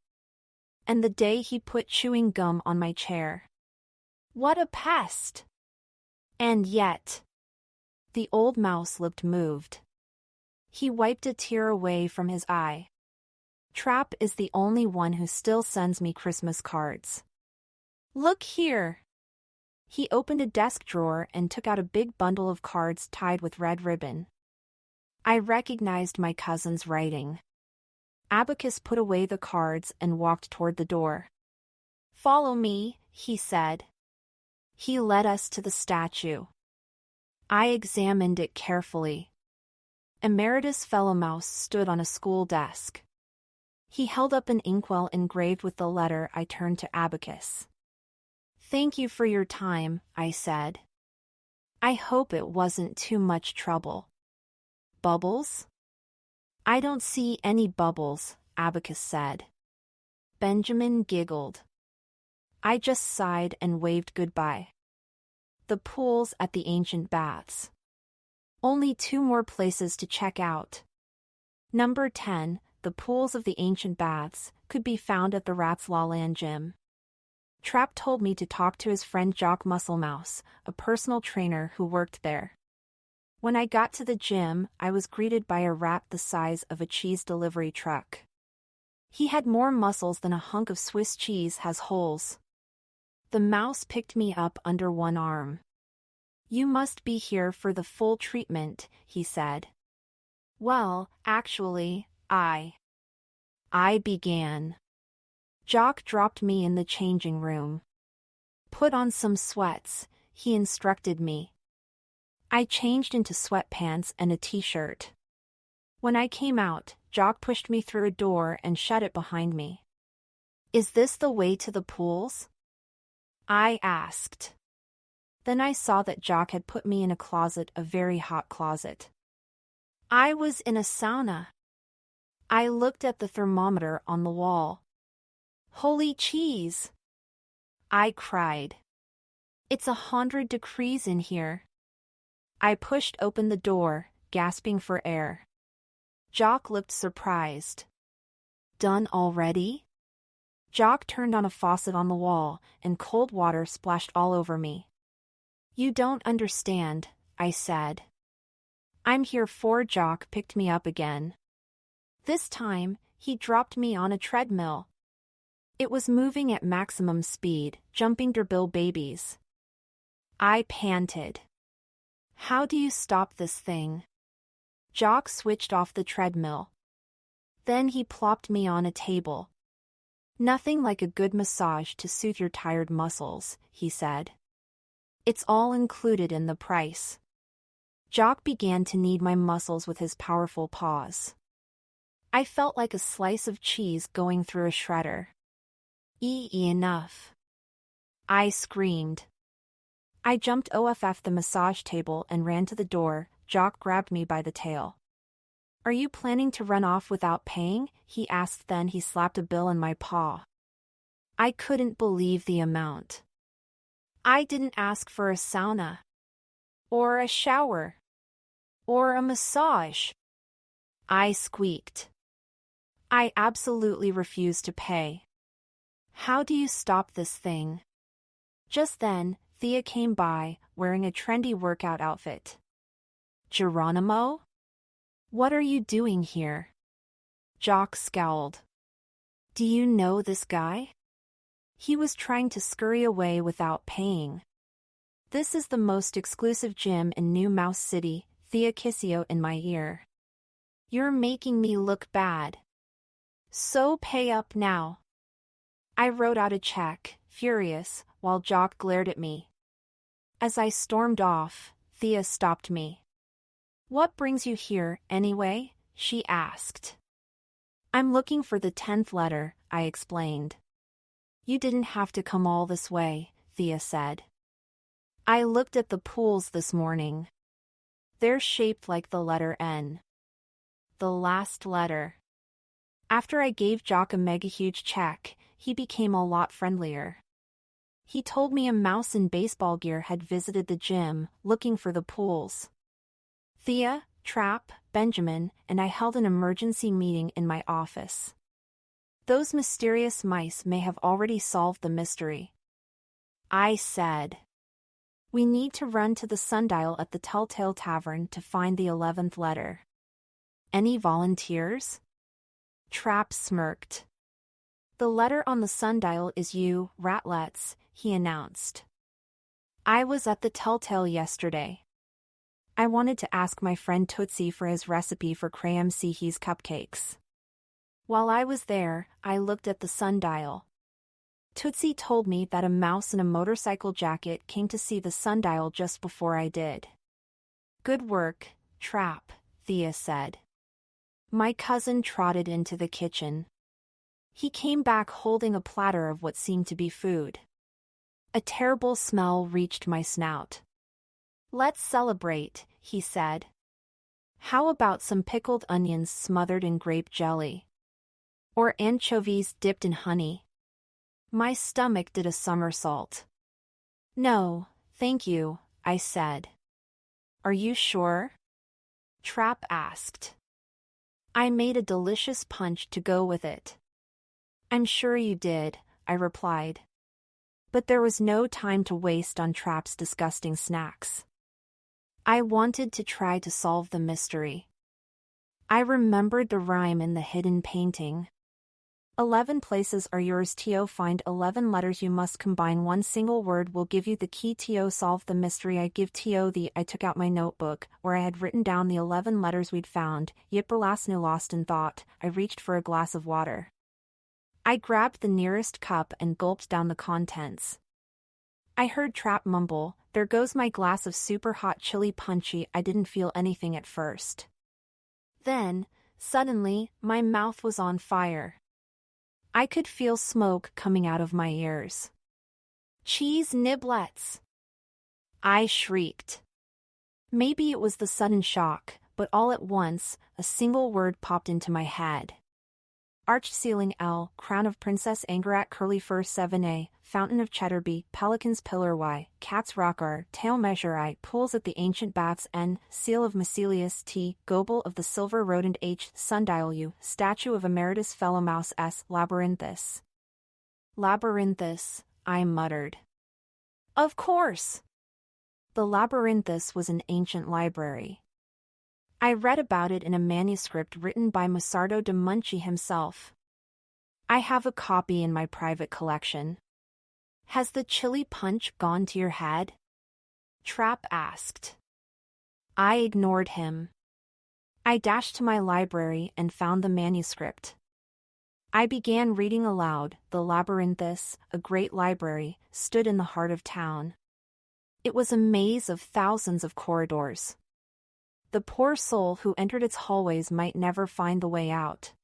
S1: And the day he put chewing gum on my chair. What a pest! And yet, the old mouse looked moved. He wiped a tear away from his eye. Trap is the only one who still sends me Christmas cards. Look here! He opened a desk drawer and took out a big bundle of cards tied with red ribbon. I recognized my cousin's writing. Abacus put away the cards and walked toward the door. Follow me, he said. He led us to the statue. I examined it carefully. Emeritus Fellow Mouse stood on a school desk. He held up an inkwell engraved with the letter. I turned to Abacus. Thank you for your time, I said. I hope it wasn't too much trouble. Bubbles? I don't see any bubbles, Abacus said. Benjamin giggled. I just sighed and waved goodbye. The pools at the ancient baths. Only 2 more places to check out. Number 10, the pools of the ancient baths, could be found at the Rat's Lawland Gym. Trap told me to talk to his friend Jock Musclemouse, a personal trainer who worked there. When I got to the gym, I was greeted by a rat the size of a cheese delivery truck. He had more muscles than a hunk of Swiss cheese has holes. The mouse picked me up under one arm. You must be here for the full treatment, he said. Well, actually, I began. Jock dropped me in the changing room. Put on some sweats, he instructed me. I changed into sweatpants and a t-shirt. When I came out, Jock pushed me through a door and shut it behind me. Is this the way to the pools? I asked. Then I saw that Jock had put me in a closet, a very hot closet. I was in a sauna. I looked at the thermometer on the wall. Holy cheese! I cried. It's 100 degrees in here. I pushed open the door, gasping for air. Jock looked surprised. Done already? Jock turned on a faucet on the wall, and cold water splashed all over me. You don't understand, I said. I'm here for. Jock picked me up again. This time, he dropped me on a treadmill. It was moving at maximum speed, jumping derbill babies. I panted. How do you stop this thing? Jock switched off the treadmill. Then he plopped me on a table. Nothing like a good massage to soothe your tired muscles, he said. It's all included in the price. Jock began to knead my muscles with his powerful paws. I felt like a slice of cheese going through a shredder. Enough. I screamed. I jumped off the massage table and ran to the door. Jock grabbed me by the tail. Are you planning to run off without paying? He asked. Then he slapped a bill in my paw. I couldn't believe the amount. I didn't ask for a sauna. Or a shower. Or a massage. I squeaked. I absolutely refused to pay. How do you stop this thing? Just then, Thea came by, wearing a trendy workout outfit. Geronimo? What are you doing here? Jock scowled. Do you know this guy? He was trying to scurry away without paying. This is the most exclusive gym in New Mouse City, Thea Kissio in my ear. You're making me look bad. So pay up now. I wrote out a check, furious, while Jock glared at me. As I stormed off, Thea stopped me. What brings you here, anyway? She asked. I'm looking for the 10th letter, I explained. You didn't have to come all this way, Thea said. I looked at the pools this morning. They're shaped like the letter N. The last letter. After I gave Jock a mega-huge check, he became a lot friendlier. He told me a mouse in baseball gear had visited the gym, looking for the pools. Thea, Trap, Benjamin, and I held an emergency meeting in my office. Those mysterious mice may have already solved the mystery. I said. We need to run to the sundial at the Telltale Tavern to find the 11th letter. Any volunteers? Trap smirked. The letter on the sundial is U, ratlets, he announced. I was at the Telltale yesterday. I wanted to ask my friend Tootsie for his recipe for Crème Sihi's cupcakes. While I was there, I looked at the sundial. Tootsie told me that a mouse in a motorcycle jacket came to see the sundial just before I did. Good work, Trap, Thea said. My cousin trotted into the kitchen. He came back holding a platter of what seemed to be food. A terrible smell reached my snout. Let's celebrate, he said. How about some pickled onions smothered in grape jelly? Or anchovies dipped in honey? My stomach did a somersault. No, thank you, I said. Are you sure? Trap asked. I made a delicious punch to go with it. I'm sure you did, I replied. But there was no time to waste on Trap's disgusting snacks. I wanted to try to solve the mystery. I remembered the rhyme in the hidden painting. 11 places are yours to find 11 letters you must combine one single word will give you the key to solve the mystery I give to the I took out my notebook, where I had written down the 11 letters we'd found, Yipperlasnu lost in thought, I reached for a glass of water. I grabbed the nearest cup and gulped down the contents. I heard Trap mumble, there goes my glass of super hot chili punchy. I didn't feel anything at first. Then, suddenly, my mouth was on fire. I could feel smoke coming out of my ears. Cheese niblets! I shrieked. Maybe it was the sudden shock, but all at once, a single word popped into my head. Arched ceiling L, crown of Princess Angarat curly fur 7a, fountain of Cheddarby, pelicans pillar Y, cat's rock R, tail measure I, pools at the ancient baths N, seal of Macelius T, gobel of the silver rodent H, sundial U, statue of emeritus fellow mouse S, labyrinthus. Labyrinthus, I muttered. Of course! The labyrinthus was an ancient library. I read about it in a manuscript written by Musardo de Munchi himself. I have a copy in my private collection. Has the chili punch gone to your head? Trap asked. I ignored him. I dashed to my library and found the manuscript. I began reading aloud. The labyrinthus, a great library, stood in the heart of town. It was a maze of thousands of corridors. The poor soul who entered its hallways might never find the way out.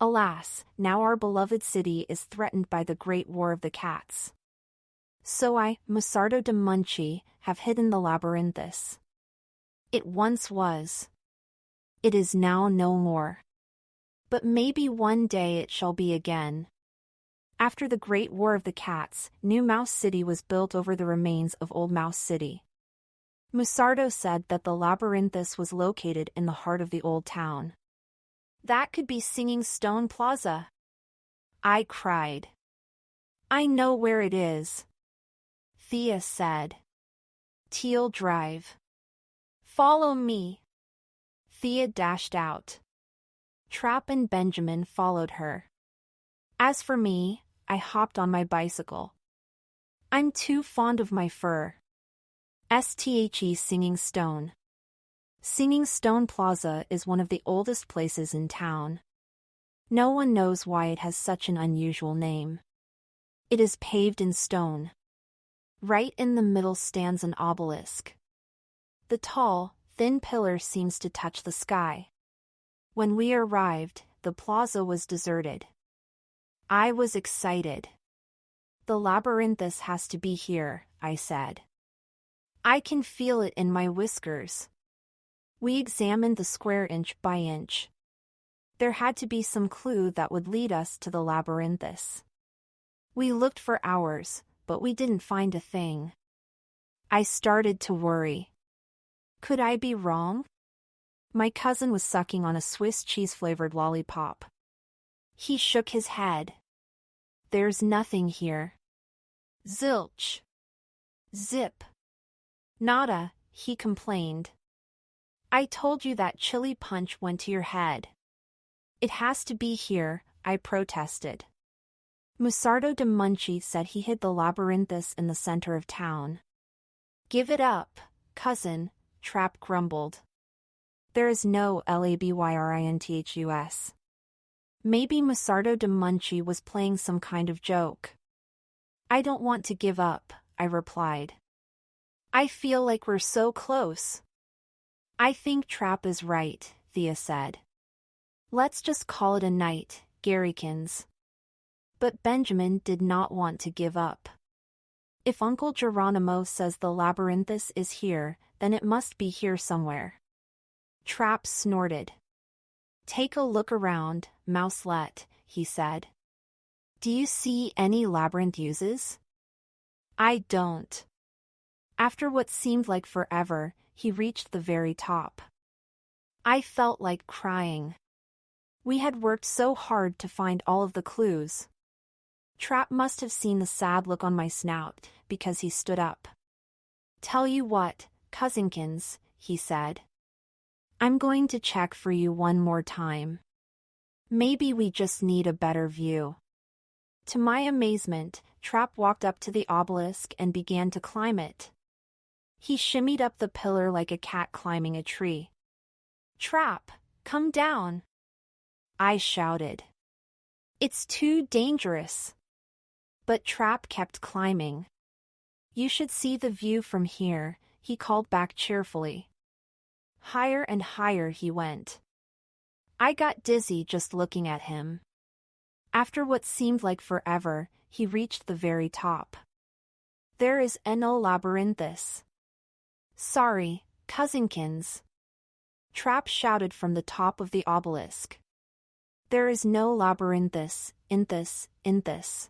S1: Alas, now our beloved city is threatened by the great war of the cats. So I, Musardo de Munchi, have hidden the labyrinthus. It once was. It is now no more. But maybe one day it shall be again. After the great war of the cats, New Mouse City was built over the remains of Old Mouse City. Musardo said that the labyrinthus was located in the heart of the old town. That could be Singing Stone Plaza. I cried. I know where it is. Thea said. Teal Drive. Follow me. Thea dashed out. Trap and Benjamin followed her. As for me, I hopped on my bicycle. I'm too fond of my fur. STHE Singing Stone. Singing Stone Plaza is one of the oldest places in town. No one knows why it has such an unusual name. It is paved in stone. Right in the middle stands an obelisk. The tall, thin pillar seems to touch the sky. When we arrived, the plaza was deserted. I was excited. The labyrinthus has to be here, I said. I can feel it in my whiskers. We examined the square inch by inch. There had to be some clue that would lead us to the labyrinthus. We looked for hours, but we didn't find a thing. I started to worry. Could I be wrong? My cousin was sucking on a Swiss cheese-flavored lollipop. He shook his head. There's nothing here. Zilch. Zip. Nada, he complained. I told you that chili punch went to your head. It has to be here, I protested. Musardo de Munchie said he hid the labyrinthus in the center of town. Give it up, cousin, Trap grumbled. There is no labyrintthus. Maybe Musardo de Munchie was playing some kind of joke. I don't want to give up, I replied. I feel like we're so close. I think Trap is right, Thea said. Let's just call it a night, Garrykins. But Benjamin did not want to give up. If Uncle Geronimo says the labyrinthus is here, then it must be here somewhere. Trap snorted. Take a look around, Mouselet, he said. Do you see any labyrinthuses? I don't. After what seemed like forever, he reached the very top. I felt like crying. We had worked so hard to find all of the clues. Trap must have seen the sad look on my snout, because he stood up. Tell you what, cousinkins, he said. I'm going to check for you one more time. Maybe we just need a better view. To my amazement, Trap walked up to the obelisk and began to climb it. He shimmied up the pillar like a cat climbing a tree. Trap, come down! I shouted. It's too dangerous. But Trap kept climbing. You should see the view from here, he called back cheerfully. Higher and higher he went. I got dizzy just looking at him. After what seemed like forever, he reached the very top. There is no labyrinthus. Sorry, cousinkins. Trap shouted from the top of the obelisk. There is no labyrinthus, in this.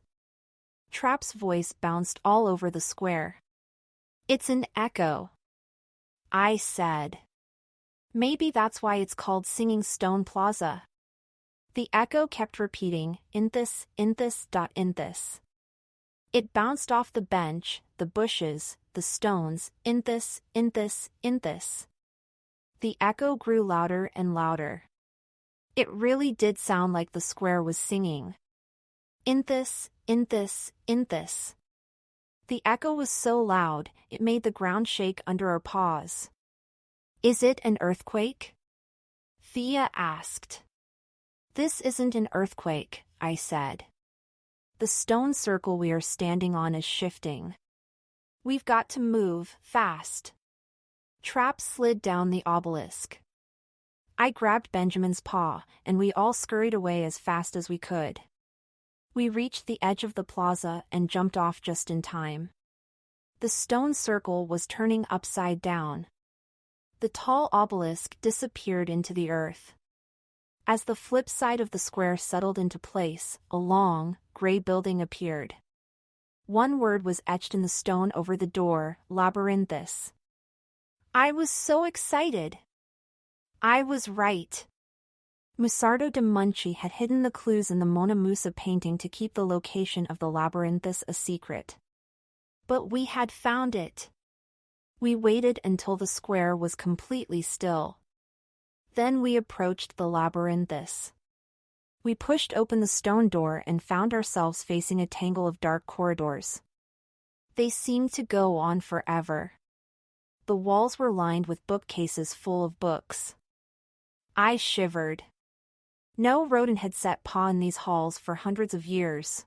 S1: Trap's voice bounced all over the square. It's an echo. I said. Maybe that's why it's called Singing Stone Plaza. The echo kept repeating, in this. It bounced off the bench, the bushes, the stones, in this. The echo grew louder and louder. It really did sound like the square was singing. In this. The echo was so loud, it made the ground shake under our paws. Is it an earthquake? Thea asked. This isn't an earthquake, I said. The stone circle we are standing on is shifting. We've got to move, fast. Trap slid down the obelisk. I grabbed Benjamin's paw, and we all scurried away as fast as we could. We reached the edge of the plaza and jumped off just in time. The stone circle was turning upside down. The tall obelisk disappeared into the earth. As the flip side of the square settled into place, a long, gray building appeared. One word was etched in the stone over the door, labyrinthus. I was so excited. I was right. Musardo de Munchie had hidden the clues in the MOUSA painting to keep the location of the labyrinthus a secret. But we had found it. We waited until the square was completely still. Then we approached the labyrinthus. We pushed open the stone door and found ourselves facing a tangle of dark corridors. They seemed to go on forever. The walls were lined with bookcases full of books. I shivered. No rodent had set paw in these halls for hundreds of years.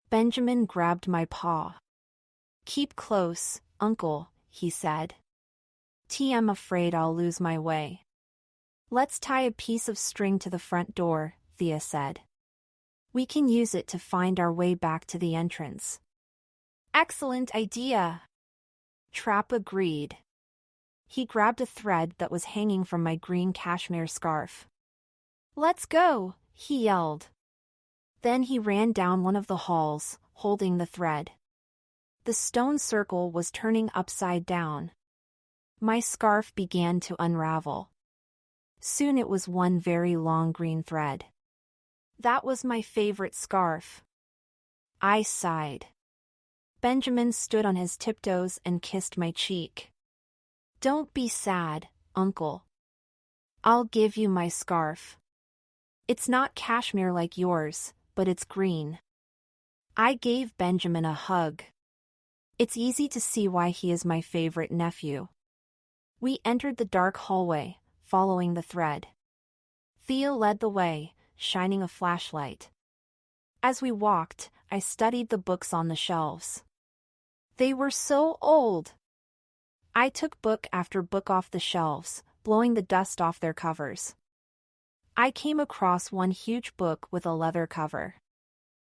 S1: Benjamin grabbed my paw. "Keep close, Uncle," he said. "I'm afraid I'll lose my way." "Let's tie a piece of string to the front door," Thea said. "We can use it to find our way back to the entrance." "Excellent idea," Trap agreed. He grabbed a thread that was hanging from my green cashmere scarf. "Let's go," he yelled. Then he ran down one of the halls, holding the thread. The stone circle was turning upside down. My scarf began to unravel. Soon it was one very long green thread. That was my favorite scarf. I sighed. Benjamin stood on his tiptoes and kissed my cheek. "Don't be sad, Uncle. I'll give you my scarf. It's not cashmere like yours, but it's green." I gave Benjamin a hug. It's easy to see why he is my favorite nephew. We entered the dark hallway, following the thread. Thea led the way, shining a flashlight. As we walked, I studied the books on the shelves. They were so old. I took book after book off the shelves, blowing the dust off their covers. I came across one huge book with a leather cover.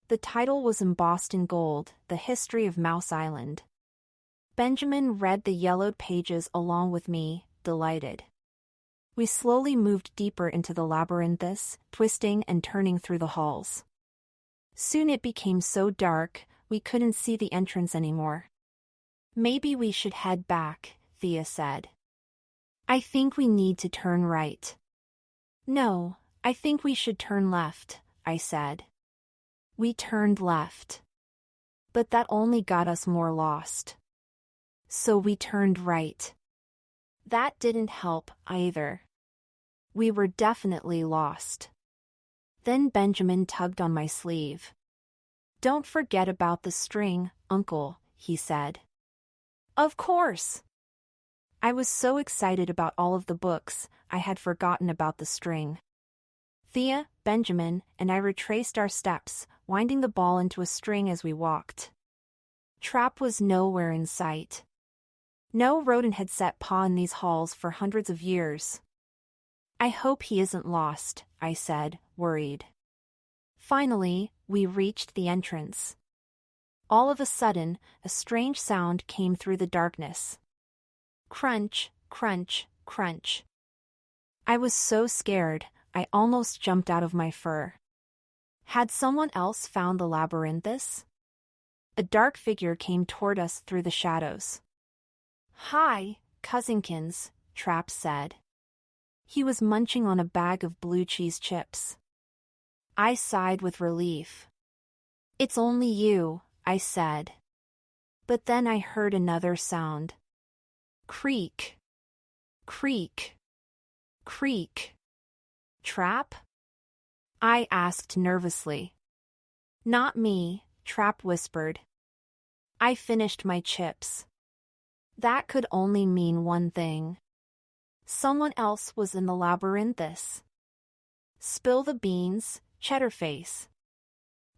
S1: The title was embossed in gold, The History of Mouse Island. Benjamin read the yellowed pages along with me, delighted. We slowly moved deeper into the labyrinthus, twisting and turning through the halls. Soon it became so dark, we couldn't see the entrance anymore. "Maybe we should head back," Thea said. "I think we need to turn right." "No, I think we should turn left," I said. We turned left. But that only got us more lost. So we turned right. That didn't help either. We were definitely lost. Then Benjamin tugged on my sleeve. "Don't forget about the string, Uncle," he said. "Of course." I was so excited about all of the books, I had forgotten about the string. Thea, Benjamin, and I retraced our steps, winding the ball into a string as we walked. Trap was nowhere in sight. No rodent had set paw in these halls for hundreds of years. "I hope he isn't lost," I said, worried. Finally, we reached the entrance. All of a sudden, a strange sound came through the darkness. Crunch, crunch, crunch. I was so scared, I almost jumped out of my fur. Had someone else found the labyrinthus? A dark figure came toward us through the shadows. "Hi, cousinkins," Trap said. He was munching on a bag of blue cheese chips. I sighed with relief. "It's only you," I said. But then I heard another sound. Creak. Creak. Creak. "Trap?" I asked nervously. "Not me," Trap whispered. I finished my chips. That could only mean one thing. Someone else was in the labyrinthus. "Spill the beans, Cheddarface."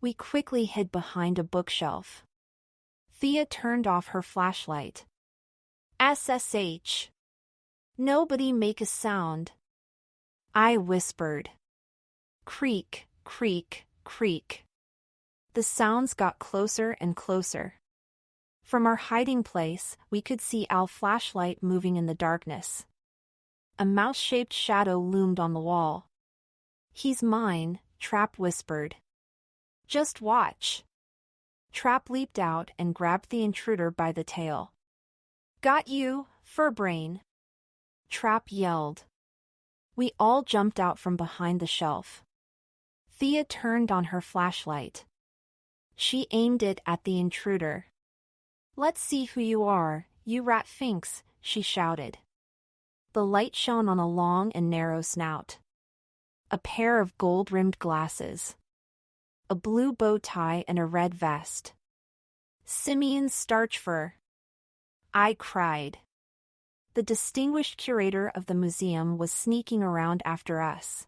S1: We quickly hid behind a bookshelf. Thea turned off her flashlight. "SSH. Nobody make a sound." I whispered. Creak, creak, creak. The sounds got closer and closer. From our hiding place, we could see our flashlight moving in the darkness. A mouse-shaped shadow loomed on the wall. "He's mine," Trap whispered. "Just watch." Trap leaped out and grabbed the intruder by the tail. "Got you, Furbrain!" Trap yelled. We all jumped out from behind the shelf. Thea turned on her flashlight. She aimed it at the intruder. "Let's see who you are, you rat finks," she shouted. The light shone on a long and narrow snout. a pair of gold-rimmed glasses, a blue bow tie and a red vest. Simian starch fur. I cried. The distinguished curator of the museum was sneaking around after us.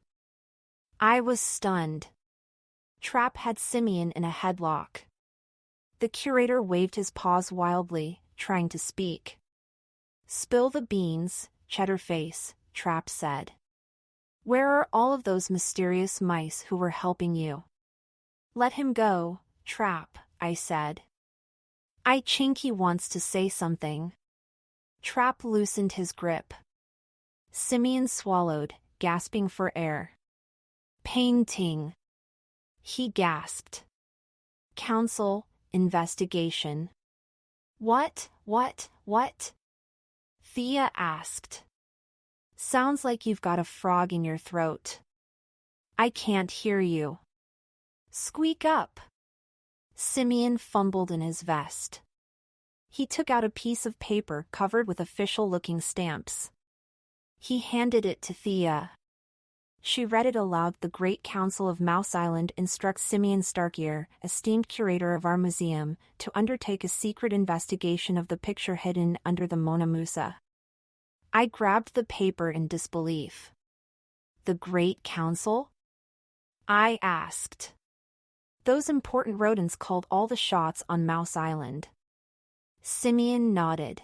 S1: I was stunned. Trap had Simeon in a headlock. The curator waved his paws wildly, trying to speak. Spill the beans, cheddar face, Trap said. Where are all of those mysterious mice who were helping you? Let him go, Trap, I said. I think he wants to say something. Trap loosened his grip. Simeon swallowed, gasping for air. Painting. He gasped. Counsel, investigation. What? Thea asked. Sounds like you've got a frog in your throat. I can't hear you. Squeak up. Simeon fumbled in his vest. He took out a piece of paper covered with official-looking stamps. He handed it to Thea. She read it aloud. The Great Council of Mouse Island instructs Simeon Starkyer, esteemed curator of our museum, to undertake a secret investigation of the picture hidden under the MOUSA. I grabbed the paper in disbelief. The Great Council? I asked. Those important rodents called all the shots on Mouse Island. Simeon nodded.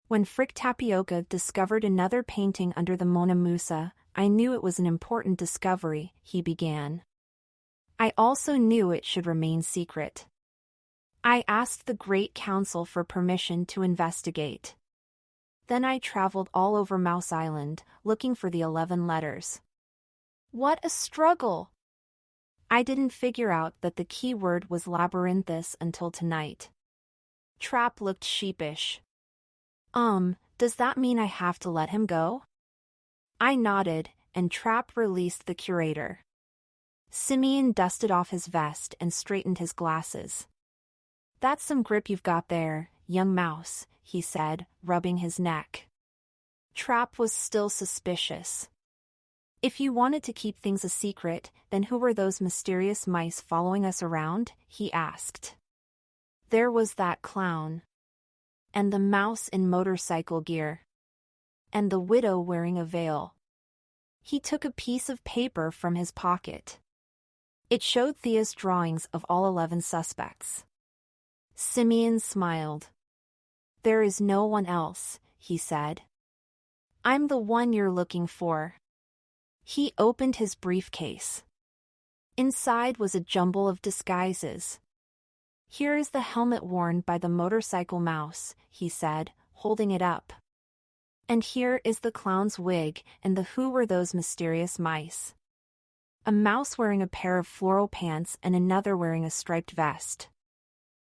S1: When Frick Tapioca discovered another painting under the MOUSA, I knew it was an important discovery, he began. I also knew it should remain secret. I asked the Great Council for permission to investigate. Then I traveled all over Mouse Island, looking for the 11 letters. What a struggle! I didn't figure out that the key word was labyrinthus until tonight. Trap looked sheepish. Does that mean I have to let him go? I nodded, and Trap released the curator. Simeon dusted off his vest and straightened his glasses. That's some grip you've got there, young mouse, he said, rubbing his neck. Trap was still suspicious. If you wanted to keep things a secret, then who were those mysterious mice following us around? He asked. There was that clown. And the mouse in motorcycle gear. And the widow wearing a veil. He took a piece of paper from his pocket. It showed Thea's drawings of all 11 suspects. Simeon smiled. There is no one else, he said. I'm the one you're looking for. He opened his briefcase. Inside was a jumble of disguises. Here is the helmet worn by the motorcycle mouse, he said, holding it up. And here is the clown's wig, and who were those mysterious mice? A mouse wearing a pair of floral pants and another wearing a striped vest.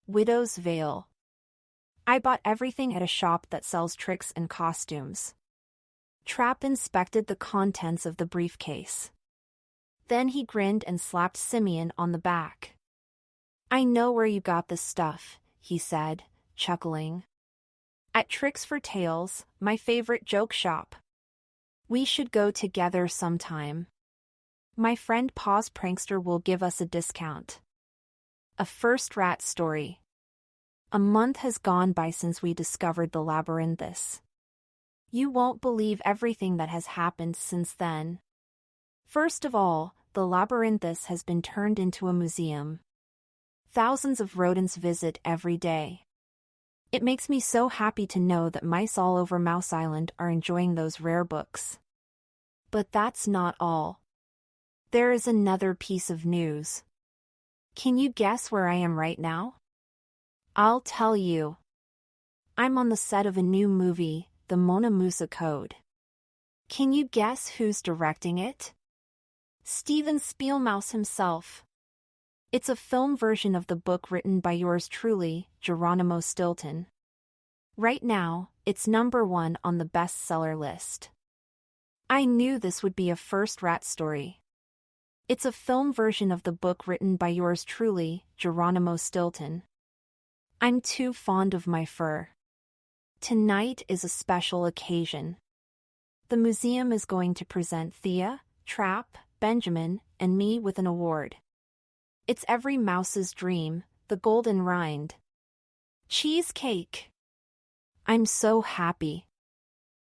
S1: Widow's veil. I bought everything at a shop that sells tricks and costumes. Trap inspected the contents of the briefcase. Then he grinned and slapped Simeon on the back. I know where you got this stuff, he said, chuckling. At Tricks for Tales, my favorite joke shop. We should go together sometime. My friend Paws Prankster will give us a discount. A first rat story. A month has gone by since we discovered the labyrinthus. You won't believe everything that has happened since then. First of all, the labyrinthus has been turned into a museum. Thousands of rodents visit every day. It makes me so happy to know that mice all over Mouse Island are enjoying those rare books. But that's not all. There is another piece of news. Can you guess where I am right now? I'll tell you. I'm on the set of a new movie, The MOUSA Code. Can you guess who's directing it? Steven Spielmouse himself. It's a film version of the book written by yours truly, Geronimo Stilton. Right now, it's #1 on the bestseller list. I knew this would be a first rat story. It's a film version of the book written by yours truly, Geronimo Stilton. I'm too fond of my fur. Tonight is a special occasion. The museum is going to present Thea, Trap, Benjamin, and me with an award. It's every mouse's dream, the golden rind. Cheesecake! I'm so happy.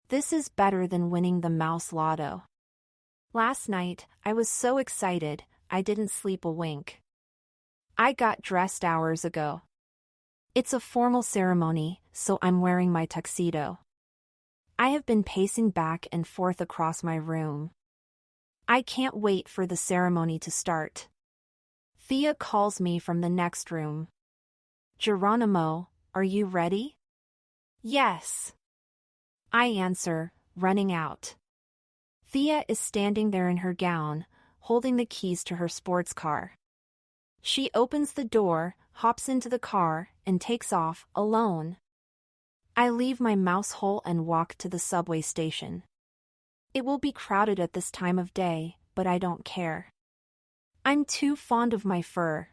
S1: This is better than winning the mouse lotto. Last night, I was so excited, I didn't sleep a wink. I got dressed hours ago. It's a formal ceremony, so I'm wearing my tuxedo. I have been pacing back and forth across my room. I can't wait for the ceremony to start. Thea calls me from the next room. Geronimo, are you ready? Yes. I answer, running out. Thea is standing there in her gown, holding the keys to her sports car. She opens the door, hops into the car, and takes off, alone. I leave my mouse hole and walk to the subway station. It will be crowded at this time of day, but I don't care. I'm too fond of my fur.